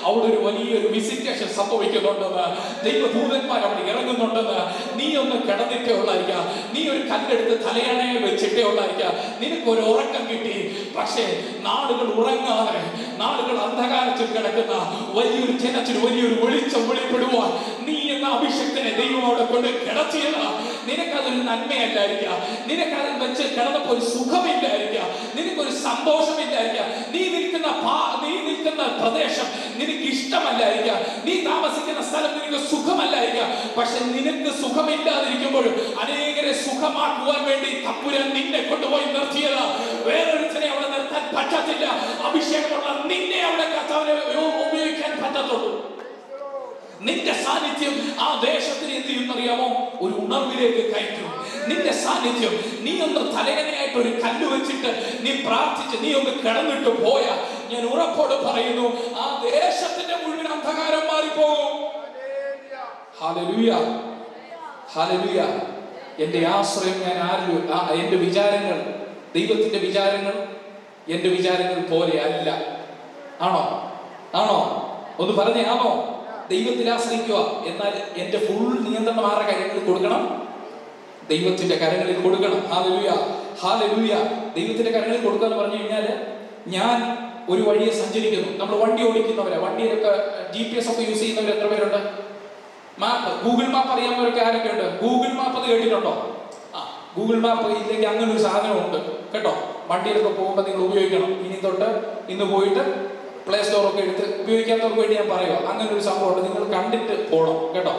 അവിടെ ഒരു വലിയൊരു വിസിറ്റേഷൻ സംഭവിക്കുന്നുണ്ടെന്ന്, ദൈവദൂതന്മാർ അവിടെ ഇറങ്ങുന്നുണ്ടെന്ന്. നീ ഒന്ന് കിടന്നിട്ടേ ഉള്ളായിരിക്കാം, നീ ഒരു കല്ലെടുത്ത് തലയണയെ വെച്ചിട്ടേ ഉള്ളായിരിക്കാം, നിനക്കൊരു ഉറക്കം കിട്ടി. പക്ഷേ നാളുകൾ ഉറങ്ങാതെ, നാളുകൾ അന്ധകാരത്തിൽ കിടക്കുന്ന വലിയൊരു ജനത്തിന് വലിയൊരു വെളിച്ചം വെളിപ്പെടുവാൻ നീ എന്ന അഭിഷേകത്തിനെ ദൈവം അവിടെ കൊണ്ട് കിടത്തിയത്. നിനക്കതൊരു നന്മയല്ലായിരിക്കാം, നിനക്കതിൽ വെച്ച് കിടന്നപ്പോൾ ഒരു സുഖമില്ലായിരിക്കാം, നിനക്കൊരു സന്തോഷമില്ലായിരിക്കാം, നീ നിൽക്കുന്ന പ്രദേശം നിനക്ക് ഇഷ്ടമല്ലായിരിക്കാം, നീ താമസിക്കുന്ന സ്ഥലം നിനക്ക് സുഖമല്ലായിരിക്കാം. പക്ഷെ നിനക്ക് സുഖമില്ലാതിരിക്കുമ്പോഴും അനേകരെ സുഖമാക്കുവാൻ വേണ്ടി തമ്പുരാൻ നിന്നെ കൊണ്ടുപോയി നിർത്തിയത്. വേറൊരുത്തനെ അവിടെ നിർത്താൻ പറ്റത്തില്ല. അഭിഷേകമുള്ള നിന്നെ അവിടെ കർത്താവിനെ ഉപയോഗിക്കാൻ പറ്റത്തുള്ളൂ. നിന്റെ സാന്നിധ്യം ആ ദേശത്തിന് എന്ത് ചെയ്യുന്നറിയാമോ? ഒരു ഉണർവിലേക്ക് കയറ്റും. നിന്റെ സാന്നിധ്യം, നീ ഒന്ന് തലകനയായിട്ട് ഒരു കല്ല് വെച്ചിട്ട് നീ പ്രാർത്ഥിച്ച് നീ ഒന്ന് കിടന്നിട്ട് പോയാ, ഞാൻ ഉറപ്പോട് പറയുന്നു, ആ ദേശത്തിന്റെ മുഴുവൻ അന്ധകാരം മാറിപ്പോകും. Hallelujah, hallelujah. എന്റെ ആശ്രയം ഞാൻ ആരിലും, എന്റെ വിചാരങ്ങൾ, ദൈവത്തിന്റെ വിചാരങ്ങൾ എന്റെ വിചാരങ്ങൾ പോലെ അല്ല. ആണോ? ആണോ? ഒന്ന് പറഞ്ഞേ, ആണോ? ദൈവത്തിൽ ആശ്രയിക്കുക. എന്നാൽ എന്റെ ഫുൾ നിയന്ത്രണം ആരുടെ കാര്യങ്ങളിൽ കൊടുക്കണം? ദൈവത്തിന്റെ കരങ്ങളിൽ കൊടുക്കണം. Hallelujah, hallelujah. ദൈവത്തിന്റെ കരങ്ങളിൽ കൊടുക്കുക എന്ന് പറഞ്ഞു കഴിഞ്ഞാൽ, ഞാൻ ഒരു വഴിയെ സഞ്ചരിക്കുന്നു. നമ്മൾ വണ്ടി ഓടിക്കുന്നവരെ, വണ്ടിയിലൊക്കെ GPS ഒക്കെ യൂസ് ചെയ്യുന്നവർ എത്ര പേരുണ്ട്? മാപ്പ്, ഗൂഗിൾ മാപ്പ് അറിയാവുന്നവരൊക്കെ ആരൊക്കെ ഉണ്ട്? ഗൂഗിൾ മാപ്പ് അത് കേട്ടിട്ടുണ്ടോ? ഗൂഗിൾ മാപ്പ് ഇല്ലെങ്കിൽ അങ്ങനെ ഒരു സാധനമുണ്ട് കേട്ടോ. വണ്ടിയിലൊക്കെ പോകുമ്പോൾ നിങ്ങൾ ഉപയോഗിക്കണം. ഇനി തൊട്ട് ഇന്ന് പോയിട്ട് പ്ലേ സ്റ്റോറൊക്കെ എടുത്ത് ഉപയോഗിക്കാത്തവർക്ക് വേണ്ടി ഞാൻ പറയുക, അങ്ങനെ ഒരു സംഭവമുണ്ട്. നിങ്ങൾ കണ്ടിട്ട് പോകണം കേട്ടോ.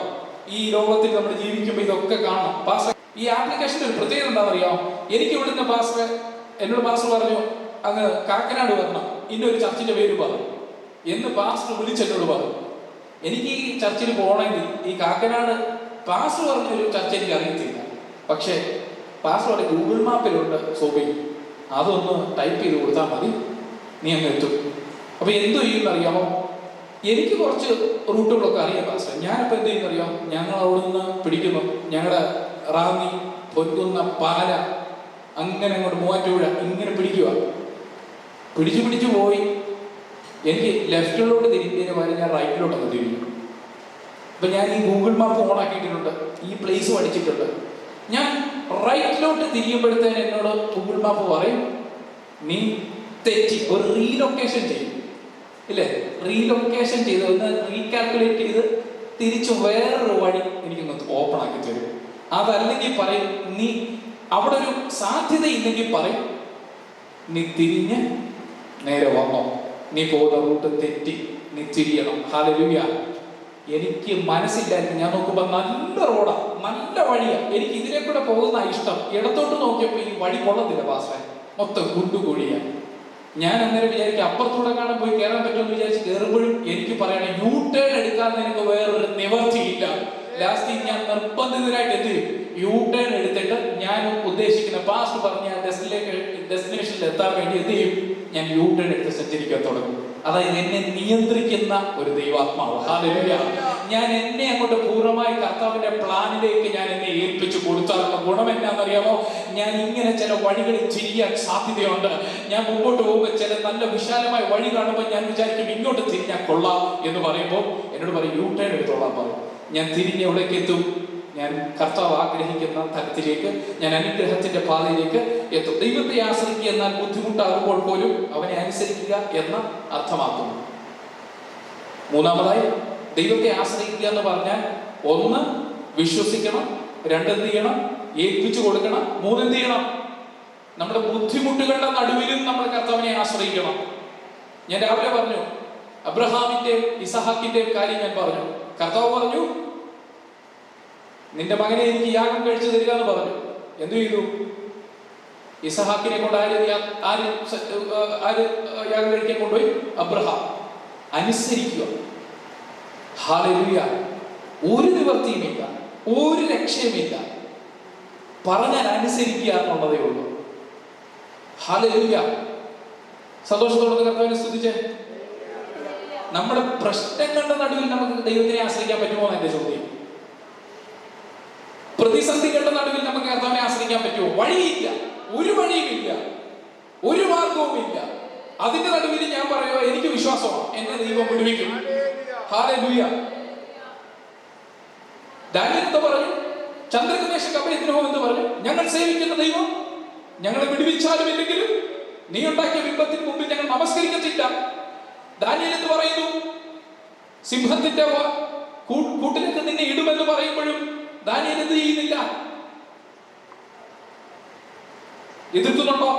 ഈ ലോകത്തിൽ നമ്മൾ ജീവിക്കുമ്പോൾ ഇതൊക്കെ കാണണം. പാസ്റ്റർ, ഈ ആപ്ലിക്കേഷൻ്റെ ഒരു പ്രത്യേകത എന്താണെന്നറിയാമോ? എനിക്ക് ഇവിടുന്ന് എന്നോട് പാസ്റ്റർ പറഞ്ഞു, അങ്ങ് കാക്കനാട് വരണം, ഇന്നൊരു ചർച്ചിന്റെ പേര് പറഞ്ഞു എന്ന് പാസ്റ്റർ വിളിച്ചെന്നോട് പറഞ്ഞു. എനിക്ക് ഈ ചർച്ചിൽ പോകണമെങ്കിൽ ഈ കാക്കനാട് പാസ്റ്റർ പറഞ്ഞൊരു ചർച്ച എനിക്ക് അറിയത്തില്ല. പക്ഷേ പാസ്റ്റർ അവിടെ ഗൂഗിൾ മാപ്പിലുണ്ട് സോബി, അതൊന്ന് ടൈപ്പ് ചെയ്ത് കൊടുത്താൽ മതി, നീ അങ്ങ് എത്തും. അപ്പൊ എന്തു ചെയ്യുന്നറിയാമോ? എനിക്ക് കുറച്ച് റൂട്ടുകളൊക്കെ അറിയാം പാസ്റ്റർ. ഞാനിപ്പോൾ എന്ത് ചെയ്യുന്നറിയാം? ഞങ്ങൾ അവിടെ നിന്ന് പിടിക്കുന്നു, ഞങ്ങളുടെ റാന്നി, പൊൻകുന്ന, പാല, അങ്ങനെ അങ്ങോട്ട് മൂവാറ്റുപുഴ ഇങ്ങനെ പിടിക്കുക. പിടിച്ചു പോയി എനിക്ക് ലെഫ്റ്റിലോട്ട് തിരിഞ്ഞതിന് പകരം ഞാൻ റൈറ്റിലോട്ടൊക്കെ തിരിഞ്ഞു. അപ്പൊ ഞാൻ ഈ ഗൂഗിൾ മാപ്പ് ഓൺ ആക്കിയിട്ടുണ്ട്, ഈ പ്ലേസ് പഠിച്ചിട്ടുണ്ട്. ഞാൻ റൈറ്റിലോട്ട് തിരിയുമ്പോഴത്തേന് എന്നോട് ഗൂഗിൾ മാപ്പ് പറയും, നീ തെറ്റി, ഒരു റീലൊക്കേഷൻ ചെയ്യും. ഇല്ലേ? റീലൊക്കേഷൻ ചെയ്ത് ഒന്ന് റീകാൽക്കുലേറ്റ് ചെയ്ത് തിരിച്ചു വേറൊരു വഴി എനിക്കൊന്ന് ഓപ്പൺ ആക്കി തരും. അതല്ലെങ്കിൽ പറയും, നീ അവിടെ ഒരു സാധ്യതയില്ലെങ്കിൽ പറയും, നീ തിരിഞ്ഞ് നേരെ വന്നോ, നീ പോകുന്ന റൂട്ട് തെറ്റി, നീ തിരിയണം. ഹല്ലേലൂയ. എനിക്ക് മനസ്സില്ലായിരുന്നു. ഞാൻ നോക്കുമ്പോൾ നല്ല റോഡാ, നല്ല വഴിയാ, എനിക്ക് ഇതിലെ കൂടെ പോകുന്ന ഇഷ്ടം. ഇടത്തോട്ട് നോക്കിയപ്പോൾ ഈ വഴി കൊള്ളത്തില്ല പാസ്റ്ററെ, മൊത്തം കുണ്ടുകൂടിയാ. ഞാൻ അന്നേരം വിചാരിക്കും അപ്പുറത്തൂടെ കാണാൻ പോയി കയറാൻ പറ്റുമെന്ന് വിചാരിച്ച് കയറുമ്പോഴും എനിക്ക് പറയണം, യൂ ടേൺ എടുക്കാൻ നിനക്ക് വേറൊരു നിവർത്തിയില്ല. ലാസ്റ്റ് ഞാൻ നിർബന്ധിതരായിട്ട് എന്ത് ചെയ്യും? യൂ ടേൺ എടുത്തിട്ട് ഞാൻ ഉദ്ദേശിക്കുന്ന പാസ്റ്റ് പറഞ്ഞ ഡെസ്റ്റിനേഷനിൽ എത്താൻ വേണ്ടി എന്ത് ചെയ്യും? ഞാൻ യൂ ടേൺ എടുത്ത് സഞ്ചരിക്കാൻ തുടങ്ങും. അതായത് എന്നെ നിയന്ത്രിക്കുന്ന ഒരു ദൈവാത്മാവ്. ഹല്ലേലൂയ. ഞാൻ എന്നെ അങ്ങോട്ട് പൂർണ്ണമായി കർത്താവിന്റെ പ്ലാനിലേക്ക് ഞാൻ എന്നെ ഏൽപ്പിച്ചു കൊടുത്താലുള്ള ഗുണം എന്നാണെന്നറിയാമോ? ഞാൻ ഇങ്ങനെ ചില വഴികളിൽ തിരിയാൻ സാധ്യതയുണ്ട്. ഞാൻ മുമ്പോട്ട് പോകുമ്പോൾ ചില നല്ല വിശാലമായ വഴി കാണുമ്പോൾ ഞാൻ വിചാരിക്കും ഇങ്ങോട്ട് തിരിഞ്ഞാൽ കൊള്ളാം എന്ന് പറയുമ്പോൾ എന്നോട് പറയും യൂ ടേൺ എടുത്തോളാൻ പറയും. ഞാൻ തിരിഞ്ഞ് എവിടേക്ക് എത്തും? ഞാൻ കർത്താവ് ആഗ്രഹിക്കുന്ന തലത്തിലേക്ക്, ഞാൻ അനുഗ്രഹത്തിന്റെ പാതയിലേക്ക് എത്തും. ദൈവത്തെ ആശ്രയിക്കുക എന്നാൽ ബുദ്ധിമുട്ടാകുമ്പോൾ പോലും അവനെ അനുസരിക്കുക എന്ന് അർത്ഥമാക്കുന്നു. മൂന്നാമതായി, ദൈവത്തെ ആശ്രയിക്കുക എന്ന് പറഞ്ഞാൽ ഒന്ന് വിശ്വസിക്കണം, രണ്ടെന്ത് ചെയ്യണം? ഏൽപ്പിച്ചു കൊടുക്കണം, മൂന്നെന്ത് ചെയ്യണം? നമ്മുടെ ബുദ്ധിമുട്ടുകളുടെ നടുവിലും നമ്മൾ കർത്താവിനെ ആശ്രയിക്കണം. ഞാൻ രാവിലെ പറഞ്ഞു, അബ്രഹാമിന്റെ ഇസഹാക്കിന്റെ കാര്യം ഞാൻ പറഞ്ഞു. കർത്താവ് പറഞ്ഞു, നിന്റെ മകനെ എനിക്ക് യാഗം കഴിച്ചു തരിക എന്ന് പറഞ്ഞു. എന്തു ചെയ്തു? ഇസഹാക്കിനെ കൊണ്ട് ആര് യാഗം കഴിക്കാൻ കൊണ്ടുപോയി? അബ്രഹാം. അനുസരിക്കുക. ഹല്ലേലൂയ. ഒരു നിവർത്തിയുമില്ല, ഒരു രക്ഷയുമില്ല, പറഞ്ഞാൽ അനുസരിക്കുക എന്നുള്ളതേ ഉള്ളൂ. ഹല്ലേലൂയ. സന്തോഷത്തോടെ കർത്താവിനെ സ്തുതിച്ചേ. നമ്മുടെ പ്രശ്നങ്ങളുടെ നടുവിൽ നമുക്ക് ദൈവത്തിനെ ആശ്രയിക്കാൻ പറ്റുമോ എന്റെ ചോദ്യം. പ്രതിസന്ധികളുടെ നടുവിൽ നമുക്ക് കർത്താവിനെ ആശ്രയിക്കാൻ പറ്റുമോ? വഴിയില്ല, ഒരു വഴിയുമില്ല, ഒരു മാർഗവുമില്ല. അതിന്റെ നടുവിൽ ഞാൻ പറയുക, എനിക്ക് വിശ്വാസമാണ്, എന്നെ ദൈവം വിടുവിക്കും. ഹല്ലേലൂയ. ദാനിയേൽ എന്ന് പറഞ്ഞു, ചന്ദ്രകമേശ കപേന്ദ്രഹോ എന്ന് പറഞ്ഞു, ഞങ്ങൾ സേവിക്കുന്ന ദൈവം ഞങ്ങളെ വിടുവിച്ചാലും ഇല്ലെങ്കിലും നീ ഉണ്ടാക്കിയ ബിംബത്തിന് മുമ്പിൽ ഞങ്ങൾ നമസ്കരിക്കത്തില്ല. ദാനിയേൽ എന്ന് പറയുന്നു, സിംഹത്തിന്റെ കൂട്ടിലേക്ക് നിന്നെ ഇടുമെന്ന് പറയുമ്പോഴും ദാനിയേൽ എന്ത് ചെയ്യുന്നില്ല? എതിർക്കുന്നുണ്ടോ?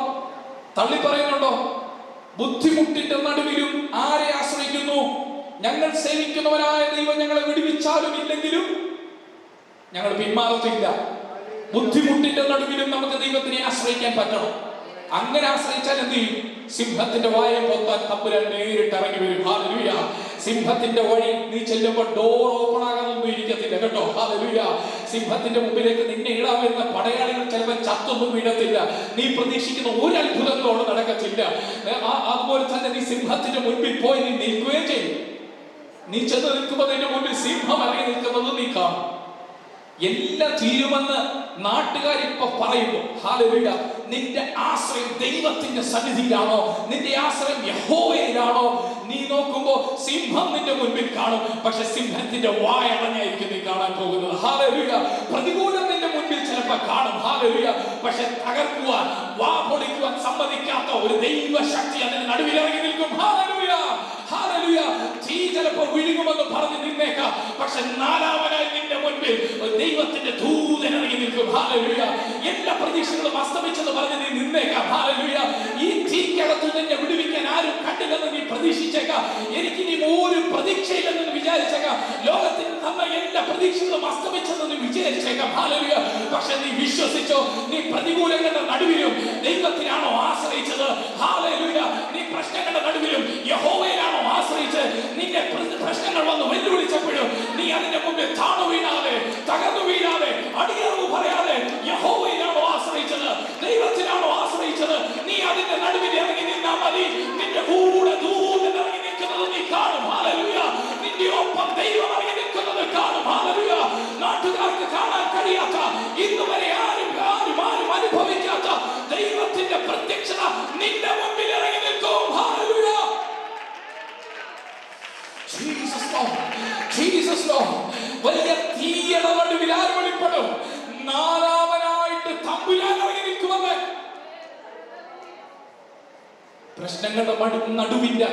തള്ളി പറയുന്നുണ്ടോ? ബുദ്ധിമുട്ടിന്റെ നടുവിലും ആരെ ആശ്രയിക്കുന്നു? ഞങ്ങൾ സേവിക്കുന്നവനായ ദൈവം ഞങ്ങളെ വിടുവിച്ചാലും ഇല്ലെങ്കിലും ഞങ്ങൾ പിന്മാറത്തില്ല. ബുദ്ധിമുട്ടിന്റെ നടുവിലും നമുക്ക് ദൈവത്തിനെ ആശ്രയിക്കാൻ പറ്റണം. അങ്ങനെ ആശ്രയിച്ചാൽ എന്ത് ചെയ്യും? സിംഹത്തിന്റെ വായ പൊത്താൻ തമ്പുരാൻ നേരിട്ട് ഇറങ്ങി വരും. ഹല്ലേലൂയ. സിംഹത്തിന്റെ വഴി നീ ചെല്ലുമ്പോൾ ഡോർ ഓപ്പൺ ആകാനൊന്നും ഇരിക്കത്തില്ല കേട്ടോ. ഹല്ലേലൂയ. സിംഹത്തിന്റെ മുമ്പിലേക്ക് നിന്നെ ഇടാൻ വരുന്ന പടയാളികൾ ചിലപ്പോൾ ചത്തൊന്നും വീഴത്തില്ല. നീ പ്രതീക്ഷിക്കുന്ന ഒരു അത്ഭുതങ്ങളോട് നടക്കത്തില്ല. അതുപോലെ തന്നെ നീ സിംഹത്തിന്റെ മുൻപിൽ പോയി നീ നിൽക്കുകയും ചെയ്യും. നീ ചെന്ന് നിൽക്കുമ്പോൾ നിന്റെ മുൻപിൽ സിംഹം ഇറങ്ങി നിൽക്കുന്നത് നീ കാണും. എല്ലാം തീരുമെന്ന് നാട്ടുകാർ ഇപ്പൊ പറയുന്നു. ഹല്ലേലൂയ. നിന്റെ ആശ്രയം ദൈവത്തിന്റെ സന്നിധിയിലാണോ? നിന്റെ ആശ്രയം യഹോവയിലാണോ? നീ നോക്കുമ്പോ സിംഹം നിന്റെ മുൻപിൽ കാണും, പക്ഷെ സിംഹത്തിന്റെ വായ അടഞ്ഞായിരിക്കും നീ കാണാൻ പോകുന്നത്. ഹല്ലേലൂയ. പ്രതികൂലം നിന്റെ മുൻപിൽ ചിലപ്പോ കാണും. ഹല്ലേലൂയ. പക്ഷെ തകർക്കുവാൻ, വാ പൊളിക്കുവാൻ സമ്മതിക്കാത്ത ഒരു ദൈവശക്തി അതിന് നടുവിലിറങ്ങി നിൽക്കും. ഹല്ലേലൂയ. ഹല്ലേലൂയ. തീ ചിലപ്പോ വിഴുങ്ങുമെന്ന് പറഞ്ഞ് നിന്നേക്കാം, പക്ഷെ നാലാമനായി നിന്റെ മുൻപിൽ ദൈവത്തിന്റെ ദൂതൻ ഇറങ്ങി നിൽക്കും. ഹല്ലേലൂയ. എല്ലാ പ്രതീക്ഷകളും അസ്തമിച്ചെന്ന് പറഞ്ഞ് നീ നിന്നേക്കാം. ഹല്ലേലൂയ. ഈ തീക്കകത്തു നിന്നെ വിടുവിക്കാൻ ആരും കണ്ടില്ലെന്ന് നീ പ്രതീക്ഷിച്ചേക്കാം. എനിക്കിനി ഒരു പ്രതീക്ഷയില്ലെന്ന് വിചാരിച്ചേക്കാം. ലോകത്തിൽ തന്ന എല്ലാ പ്രതീക്ഷകളും അസ്തമിച്ചെന്ന് നീ വിചാരിച്ചേക്കാം. ഹല്ലേലൂയ. പക്ഷെ നീ വിശ്വസിച്ചോ? നീ പ്രതികൂലങ്ങളുടെ നടുവിലും ദൈവത്തിനാണോ ആശ്രയിച്ചത്? ഹല്ലേലൂയ. നീ പ്രശ്നങ്ങളുടെ നടുവിലും യഹോവയിലാണോ ആശ്രയിച്ചത്? നിന്റെ പ്രശ്നങ്ങൾ വന്ന് വെല്ലുവിളിച്ചപ്പോഴും നീ അതിന്റെ മുമ്പിൽ താണു വീഴാതെ, തകർന്നു വീഴാതെ, അടിയറവ് പറയാതെ യഹോവയിലാണോ ആശ്രയിച്ചത്? ദൈവത്തിനാണോ ആശ്രയിച്ചത്? നീ അതിന്റെ നടുവിൽ ഇറങ്ങി നിന്നാ മതി. നിന്റെ കൂടെ ദൂതൻ ഇറങ്ങി നിൽക്കുന്നത് നീ കാണും. ഹല്ലേലൂയ. നിന്റെ ഒപ്പം ദൈവം ഇറങ്ങി നിൽക്കുന്നത് കാണും. ഹല്ലേലൂയ. നാട്ടുകാർക്ക് കാണാൻ കഴിയാത്ത, ഇന്നുവരെ ആരും അനുഭവിക്കാത്ത ദൈവത്തിന്റെ പ്രത്യക്ഷത നിന്റെ മുമ്പിൽ ഇറങ്ങി നിൽക്കും. ഹല്ലേലൂയ. Jesus Lord. വലിയ തീയുടെ നടുവിൽ ആര് വെളിപ്പെടും? നാലാമനായിട്ട് തമ്പുരാൻ ഇറങ്ങി നിൽക്കുമെന്ന്. പ്രശ്നങ്ങളുടെ നടുവിന്റെ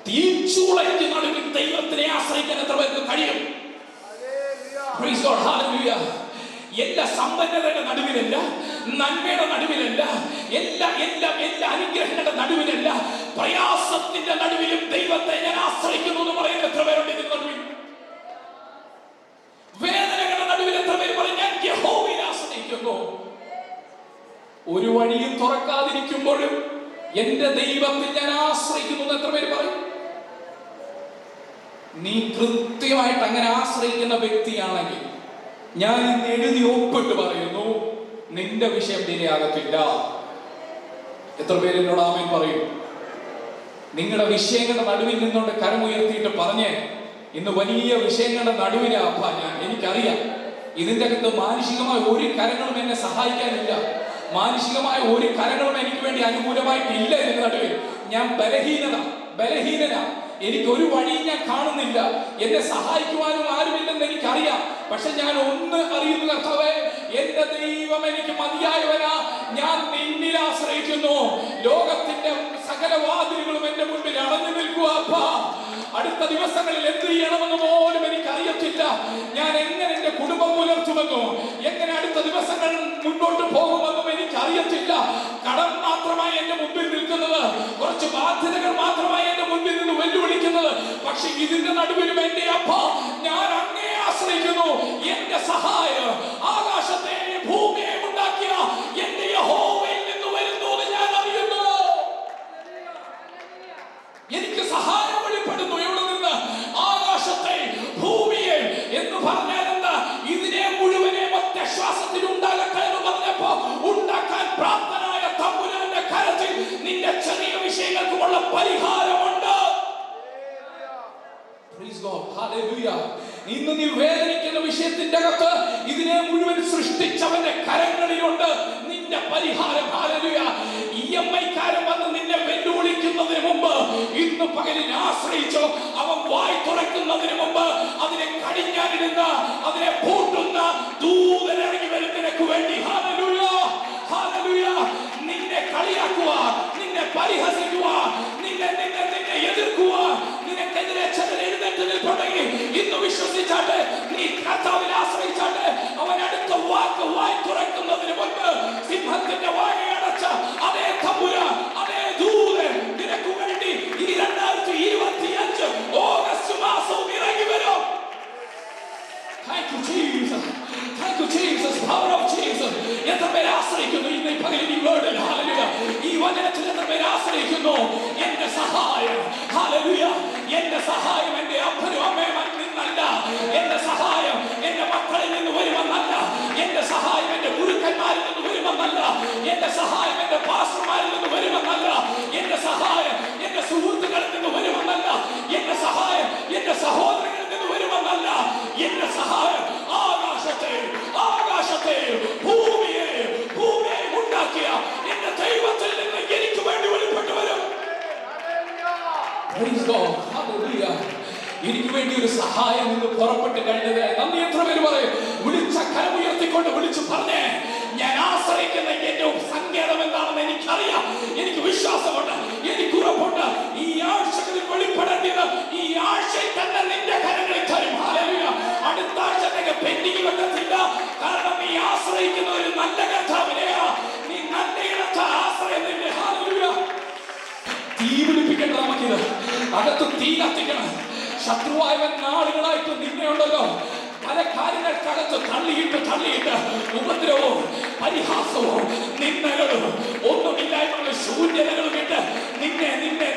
തീച്ചൂളയ്ക്ക് നടുവിൽ ദൈവത്തിനെ ആശ്രയിക്കാൻ എത്ര പേർക്ക് കഴിയും? Praise God. ഹല്ലേലൂയ. എല്ലാ സമ്പന്നതയുടെ നടുവിലല്ല, നന്മയുടെ നടുവിലല്ല, എല്ലാ അനുഗ്രഹങ്ങളുടെ നടുവിലല്ല, പ്രയാസത്തിന്റെ നടുവിലും ദൈവത്തെ ഞാൻ ആശ്രയിക്കുന്നു എന്ന് പറയുന്ന എത്ര പേരുണ്ട് ഇതിന്റെ നടുവിൽ? വേദനകളുടെ നടുവിൽ എത്ര പേര് പറയും ഞാൻ യഹോവയിൽ ആശ്രയിക്കുന്നു? ഒരു വഴിയും തുറക്കാതിരിക്കുമ്പോഴും എന്റെ ദൈവത്തിൽ ഞാൻ ആശ്രയിക്കുന്നു എന്ന് എത്ര പേര് പറയും? നീ കൃത്യമായിട്ട് അങ്ങനെ ആശ്രയിക്കുന്ന വ്യക്തിയാണെങ്കിൽ ഞാൻ ഇന്ന് എഴുതി ഒപ്പിട്ട് പറയുന്നു, നിന്റെ വിഷയം ഡിലേയാകത്തില്ല. എത്ര പേര് എന്നോട് ആമേൻ പറയും? നിങ്ങളുടെ വിഷയങ്ങളുടെ നടുവിൽ നിന്നുകൊണ്ട് കരമുയർത്തിയിട്ട് പറഞ്ഞേ, ഇന്ന് വലിയ വിഷയങ്ങളുടെ നടുവിലെ അപ്പ എനിക്കറിയാം, ഇതിന്റെ അകത്ത് മാനുഷികമായ ഒരു കരങ്ങളും എന്നെ സഹായിക്കാനില്ല, മാനുഷികമായ ഒരു കരങ്ങളും എനിക്ക് വേണ്ടി അനുകൂലമായിട്ടില്ല. ഇതിന്റെ നടുവിൽ ഞാൻ ബലഹീനനാ, എനിക്കൊരു വഴിയും ഞാൻ കാണുന്നില്ല, എന്നെ സഹായിക്കുവാനും ആരുമില്ലെന്ന് എനിക്കറിയാം. പക്ഷെ ഞാൻ ഒന്ന് അറിയുന്നു, കർത്താവേ, എന്റെ ദൈവം എനിക്ക് മതിയായവനാ, ഞാൻ നിന്നിൽ ആശ്രയിക്കുന്നു. ലോകത്തിന്റെ സകല വാതിലുകളും എന്റെ മുൻപിൽ അടഞ്ഞു നിൽക്കുക അപ്പാ. അടുത്ത ദിവസങ്ങളിൽ എന്ത് ചെയ്യണമെന്ന് പോലും എനിക്ക് അറിയത്തില്ല. ഞാൻ എങ്ങനെ എന്റെ കുടുംബം പുലർത്തുമെന്നോ, എങ്ങനെ അടുത്ത ദിവസങ്ങൾ മുന്നോട്ട് പോകുമെന്നും എനിക്ക് അറിയത്തില്ല. കടം മാത്രമായി എന്റെ മുമ്പിൽ നിൽക്കുന്നത്, കുറച്ച് ബാധ്യതകൾ മാത്രമായി എന്റെ മുൻപിൽ നിന്ന് വെല്ലുവിളിക്കുന്നത്. പക്ഷെ ഇതിന്റെ നടുവിലും എന്റെ അപ്പ ഞാൻ അങ്ങേ ആശ്രയിക്കുന്നു. എന്റെ സഹായം ആകാശത്തെ ഭൂമിയെ ഉണ്ടാക്കിയ എന്റെ യഹോവയിൽ നിന്ന് വരുന്നു എന്ന് ഞാൻ അറിയുന്നു. എനിക്ക് സഹായം വെളിപ്പെടുന്നു. എവിടെ നിന്ന്? ആകാശത്തെ ഭൂമിയെ എന്ന് പറഞ്ഞാൽ എന്താ? ഇതിനെ മുഴുവനെ ഒറ്റ ശ്വാസത്തിൽ ഉണ്ടാകട്ടെ എന്ന് പറഞ്ഞപ്പോ ഉണ്ടാക്കാൻ പ്രാപ്തനായ തമ്പുരാന്റെ കരത്തിൽ നിന്റെ ചെറിയ വിഷയങ്ങൾക്കുമുള്ള പരിഹാരമുണ്ട്. Praise God. Hallelujah. ഇന്ന് നീ വേദനിക്കുന്ന വിഷയത്തിന്റെ അകത്ത് ഇതിനെ മുഴുവൻ സൃഷ്ടിച്ചവന്റെ കരങ്ങളിലുണ്ട് നിന്റെ പരിഹാരം. ഹല്ലേലൂയ. EMI-കാരൻ വന്ന് നിന്നെ വെല്ലുവിളിക്കുന്നതിന് മുമ്പ് ഇന്ന് പകലിൽ ആശ്രയിച്ചോ, അവൻ വായി തുറക്കുന്നതിന് മുമ്പ് അതിനെ കടിഞ്ഞാനിടുന്ന, അതിനെ പൂട്ടുന്ന ദൂതൻ ഇറങ്ങി വരും നിനക്ക് വേണ്ടി. ഹല്ലേലൂയ. ഹല്ലേലൂയ. നിന്നെ കളിയാക്കുക, നിന്നെ പരിഹസിക്കുക, നിന്നെ എതിർക്കുക, നിനക്കെതിരെ ചിലർ എഴുന്നേറ്റ് നിൽപ്പുണ്ടെങ്കിൽ ഇന്ന് വിശ്വസിച്ചാട്ടെ, നീ കർത്താവിൽ ആശ്രയിച്ചാട്ടെ, അവൻ അടുത്ത വാക്ക് വായി തുറക്കുന്നതിന് മുൻപ് സിംഹത്തിന്റെ വായ അടച്ച സഹായം എന്റെ അപ്പനും അമ്മയും നിന്നല്ല. എന്റെ സഹായം എന്റെ മക്കളിൽ നിന്ന് വരുമെന്നല്ല. എന്റെ സഹായം എന്റെ ഗുരുക്കന്മാരിൽ നിന്ന് വരുമെന്നല്ല. എന്റെ സഹായം എന്റെ പാസ്റ്റർമാരിൽ നിന്ന് വരുമെന്നല്ല. എന്റെ സഹായം എന്റെ സുഹൃത്തുക്കളിൽ നിന്ന് വരുമെന്നല്ല. എന്റെ സഹായം എന്റെ സഹോദരങ്ങളിൽ നിന്ന് വരുമെന്നല്ല. എന്റെ സഹായം ആകാശത്തെ ഭൂമിയെ ഉണ്ടാക്കിയ എന്റെ ദൈവത്തിൽ നിന്ന് എനിക്ക് വേണ്ടി വെളിപ്പെട്ടു വരും. എനിക്ക് വേണ്ടി ഒരു സഹായം നിന്ന് പുറപ്പെട്ട് കഴിഞ്ഞത് നന്ദി. എത്ര പേര് പറയും? വിളിച്ച കരമുയർത്തിക്കൊണ്ട് വിളിച്ചു പറഞ്ഞേ, ഞാൻ ആശ്രയിക്കുന്ന എന്റെ സങ്കേതം എന്താണെന്ന് എനിക്കറിയാം, എനിക്ക് വിശ്വാസമുണ്ട്, എനിക്ക് ഉറപ്പുണ്ട്. ഈ ആഴ്ചകളിൽ വെളിപ്പെടേണ്ടത് ഈ ആഴ്ചയിൽ തന്നെ നിന്റെ കരങ്ങളിൽ തരും. ഹല്ലേലൂയ. അടുത്ത ആഴ്ചത്തേക്ക് പെൻഡിങ് വെക്കത്തില്ല. കാരണം നീ ആശ്രയിക്കുന്ന ഒരു നല്ല കർത്താവിനെയാ. നീ നല്ല ഇടത്ത് ആശ്രയം നിന്റെ. ഹല്ലേലൂയ. തീ പിടിപ്പിക്കേണ്ട നമുക്കിത്. അകത്ത് തീ കത്തിക്കണം. ശത്രുവായവൻ നാളുകളായിട്ട് നിന്നെയുണ്ടല്ലോ പല കാര്യങ്ങൾക്കകത്ത് തള്ളിയിട്ട് ഉപദ്രവവും പരിഹാസവും നിന്ദകളും ഒന്നുമില്ലായ്മകളും ശൂന്യതകളും ഇട്ട്